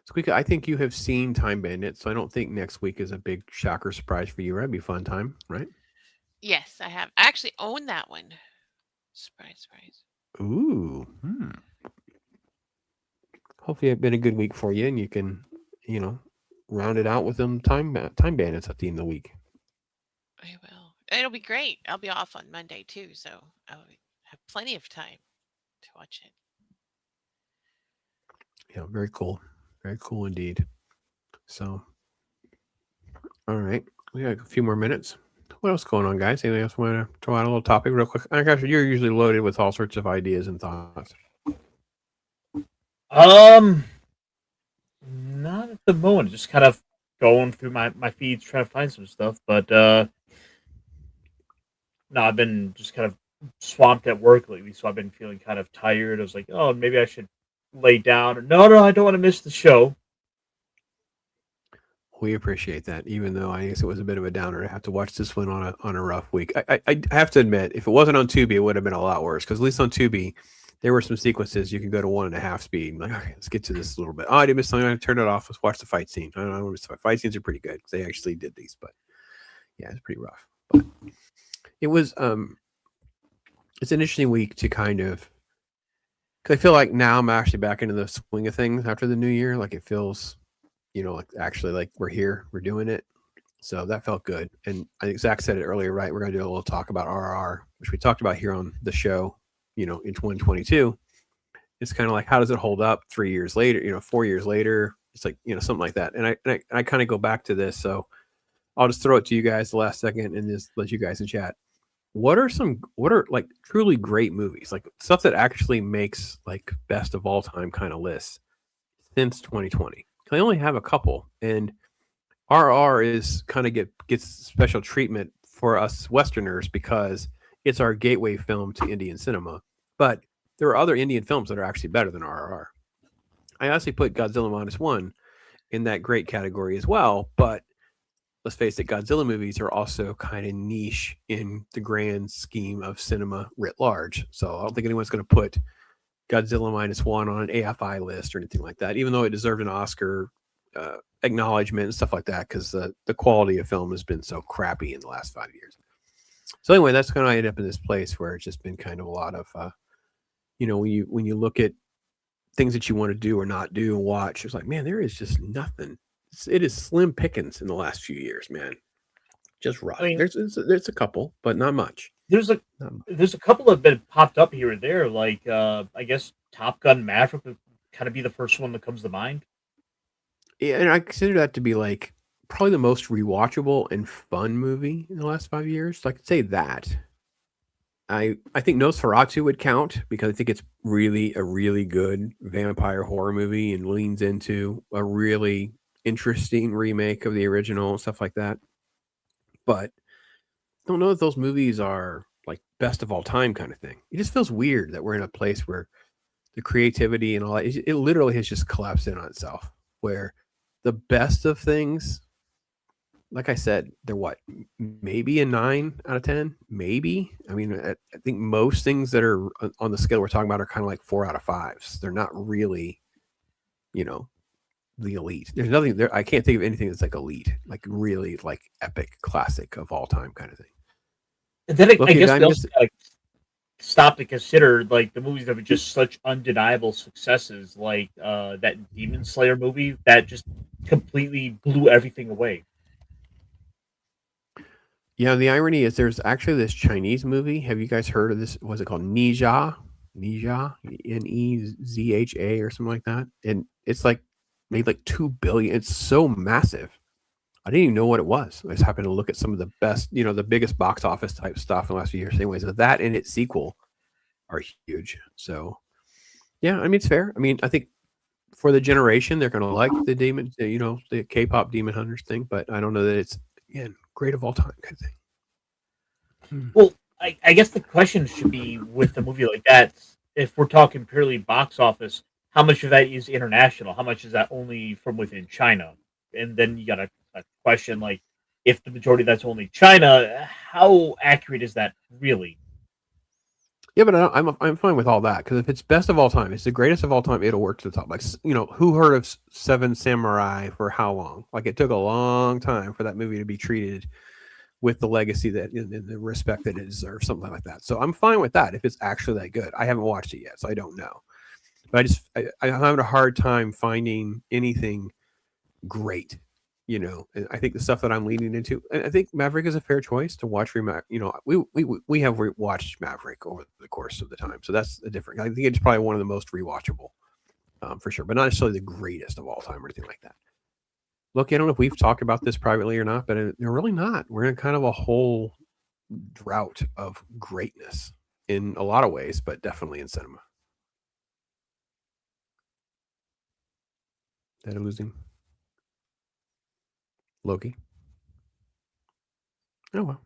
SQUEEKA, I think you have seen Time Bandit, so I don't think next week is a big shocker surprise for you. That'd be a fun time, right? Yes, I have. I actually own that one. Surprise. Ooh. Hopefully it's been a good week for you, and you can, round it out with them Time Bandits at the end of the week. I will. It'll be great. I'll be off on Monday too, so I'll have plenty of time to watch it. Yeah, very cool. Very cool indeed. So, all right. We got a few more minutes. What else going on, guys? Anything else we want to throw out a little topic real quick? Gosh, you're usually loaded with all sorts of ideas and thoughts. Not at the moment. Just kind of going through my feeds trying to find some stuff. But no, I've been just kind of swamped at work lately, so I've been feeling kind of tired. I was like, oh, maybe I should lay down. No, I don't want to miss the show. We appreciate that, even though I guess it was a bit of a downer to have to watch this one on a rough week. I have to admit, if it wasn't on Tubi, it would have been a lot worse. Because at least on Tubi, there were some sequences you could go to 1.5 speed. Like, okay, let's get to this a little bit. Oh, I did miss something. I turned it off. Let's watch the fight scene. I don't know. Fight scenes are pretty good because they actually did these. But Yeah, it's pretty rough. But it was it's an interesting week to kind of, because I feel like now I'm actually back into the swing of things after the new year. Like it feels, like actually like we're here, we're doing it. So that felt good. And I think Zach said it earlier, right? We're going to do a little talk about RRR, which we talked about here on the show, in 2022. It's kind of like, how does it hold up 3 years later, 4 years later? It's like, something like that. And I kind of go back to this. So I'll just throw it to you guys the last second and just let you guys in chat. What are like truly great movies, like stuff that actually makes like best of all time kind of lists since 2020? I only have a couple, and RR is kind of gets special treatment for us Westerners because it's our gateway film to Indian cinema. But there are other Indian films that are actually better than RRR. I actually put Godzilla -1 in that great category as well, but let's face it, Godzilla movies are also kind of niche in the grand scheme of cinema writ large. So I don't think anyone's going to put Godzilla -1 on an AFI list or anything like that, even though it deserved an Oscar acknowledgement and stuff like that, because the quality of film has been so crappy in the last 5 years. So anyway, that's going to end up in this place where it's just been kind of a lot of, when you look at things that you want to do or not do and watch, it's like, man, there is just nothing. It is slim pickings in the last few years, man. Just rough. I mean, there's a couple, but not much. There's a couple that have been popped up here and there, like I guess Top Gun Maverick would kind of be the first one that comes to mind. Yeah, and I consider that to be like probably the most rewatchable and fun movie in the last 5 years. So I could say that. I think Nosferatu would count because I think it's really a really good vampire horror movie and leans into a really interesting remake of the original and stuff like that. But I don't know if those movies are like best of all time kind of thing. It just feels weird that we're in a place where the creativity and all that, it literally has just collapsed in on itself, where the best of things, like I said, they're what, maybe a 9 out of 10, maybe. I mean, I think most things that are on the scale we're talking about are kind of like 4 out of 5s. They're not really, the elite. There's nothing there. I can't think of anything that's like elite, like really like epic classic of all time kind of thing. And then I guess they also gotta stop to consider like the movies that were just such undeniable successes, like that Demon Slayer movie that just completely blew everything away. Yeah, the irony is there's actually this Chinese movie. Have you guys heard of this? Was it called Nizha, Nezha or something like that? And it's like made like 2 billion. It's so massive. I didn't even know what it was. I just happened to look at some of the best, the biggest box office type stuff in the last few years. Anyways, that and its sequel are huge. So yeah, I mean, it's fair. I mean, I think for the generation, they're going to like the demon, the K-pop Demon Hunters thing, but I don't know that it's, again, great of all time kind of thing. Well, I guess the question should be with a movie like that, if we're talking purely box office, how much of that is international? How much is that only from within China? And then you got a question like, if the majority of that's only China, how accurate is that really? Yeah, but I'm fine with all that, because if it's best of all time, it's the greatest of all time, it'll work to the top. Like, who heard of Seven Samurai for how long? Like, it took a long time for that movie to be treated with the legacy that and the respect that it deserves, something like that. So I'm fine with that if it's actually that good. I haven't watched it yet, so I don't know. But I'm having a hard time finding anything great. And I think the stuff that I'm leaning into, and I think Maverick is a fair choice to watch. We have watched Maverick over the course of the time, so that's a different. I think it's probably one of the most rewatchable, for sure, but not necessarily the greatest of all time or anything like that. Look, I don't know if we've talked about this privately or not, but they're really not. We're in kind of a whole drought of greatness in a lot of ways, but definitely in cinema. That losing Loki. Oh well.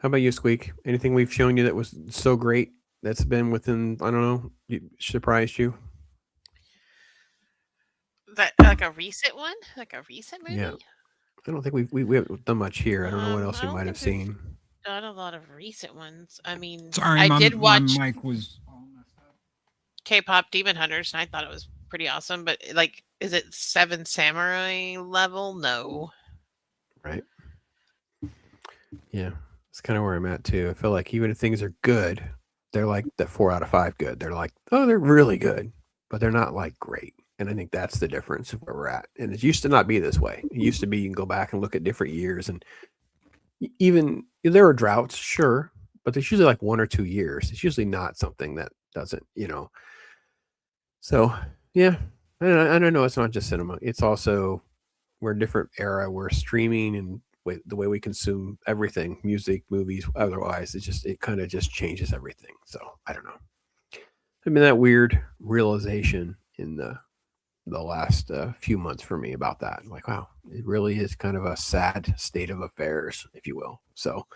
How about you, Squeak? Anything we've shown you that was so great that's been within, I don't know, surprised you? That like a recent one, like a recent movie. Yeah, I don't think we haven't done much here. I don't know what else you might have seen. Not a lot of recent ones. I mean, Sorry, I did watch. My mic was all messed up. K-pop Demon Hunters, and I thought it was pretty awesome. But like, is it Seven Samurai level? No. Right. Yeah, it's kind of where I'm at too. I feel like even if things are good, they're like the 4 out of 5 good. They're like, oh, they're really good, but they're not like great. And I think that's the difference of where we're at. And it used to not be this way. It used to be you can go back and look at different years, and even there are droughts, sure, but there's usually like 1 or 2 years. It's usually not something that doesn't, So yeah, I don't know. It's not just cinema. It's also we're a different era. We're streaming and the way we consume everything, music, movies, otherwise, it kind of just changes everything. So I don't know. I mean, that weird realization in the last few months for me about that. I'm like, wow, it really is kind of a sad state of affairs, if you will. So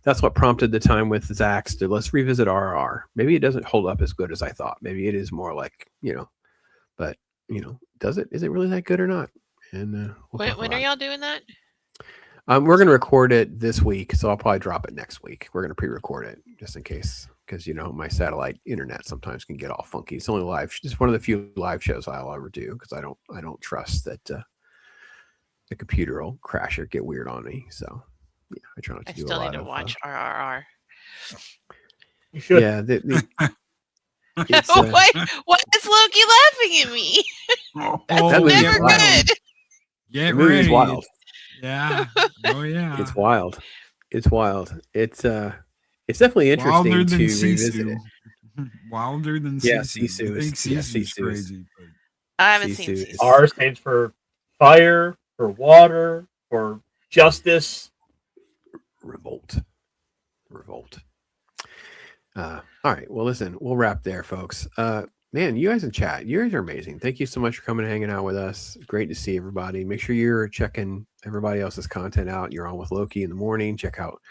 that's what prompted the time with Zach's to let's revisit RRR. Maybe it doesn't hold up as good as I thought. Maybe it is more like, but is it really that good or not? And when are y'all doing that? We're going to record it this week, so I'll probably drop it next week. We're going to pre-record it just in case, because my satellite internet sometimes can get all funky. It's only live, just one of the few live shows I'll ever do, because I don't trust that the computer will crash or get weird on me. So yeah, I try not to do a lot. I still need to watch RRR. You should. Yeah. Why is Loki laughing at me? That's never good. Get the movie ready. is wild. Yeah. Oh yeah. It's wild. It's wild. It's definitely interesting Wilder than to Sisu. revisit it. Wilder than Yeah, Sisu. Sisu I think is- yeah, Sisu's Sisu is- crazy. But I haven't seen Sisu Sisu. is- R stands for fire, for water, for justice. Revolt. All right. Well, listen, we'll wrap there, folks. Man, you guys in chat, you guys are amazing. Thank you so much for coming and hanging out with us. Great to see everybody. Make sure you're checking everybody else's content out. You're on with Loki in the morning. Check out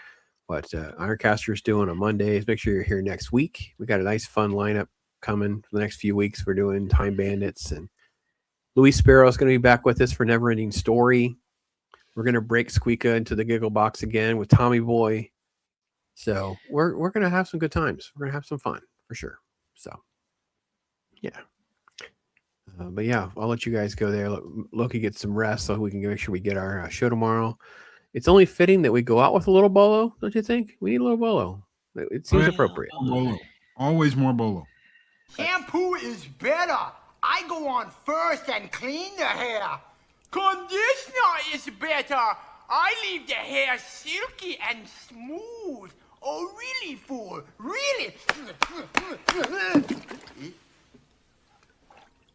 what Ironcaster is doing on Mondays. Make sure you're here next week. We got a nice, fun lineup coming for the next few weeks. We're doing Time Bandits, and Louis Sparrow is going to be back with us for Never Ending Story. We're going to break SQUEEKA into the Giggle Box again with Tommy Boy. So we're going to have some good times. We're going to have some fun for sure. So yeah. But yeah, I'll let you guys go there. Loki gets some rest so we can make sure we get our show tomorrow. It's only fitting that we go out with a little bolo, don't you think? We need a little bolo. It seems appropriate. Bolo. Always more bolo. Shampoo is better. I go on first and clean the hair. Conditioner is better. I leave the hair silky and smooth. Oh, really, fool? Really?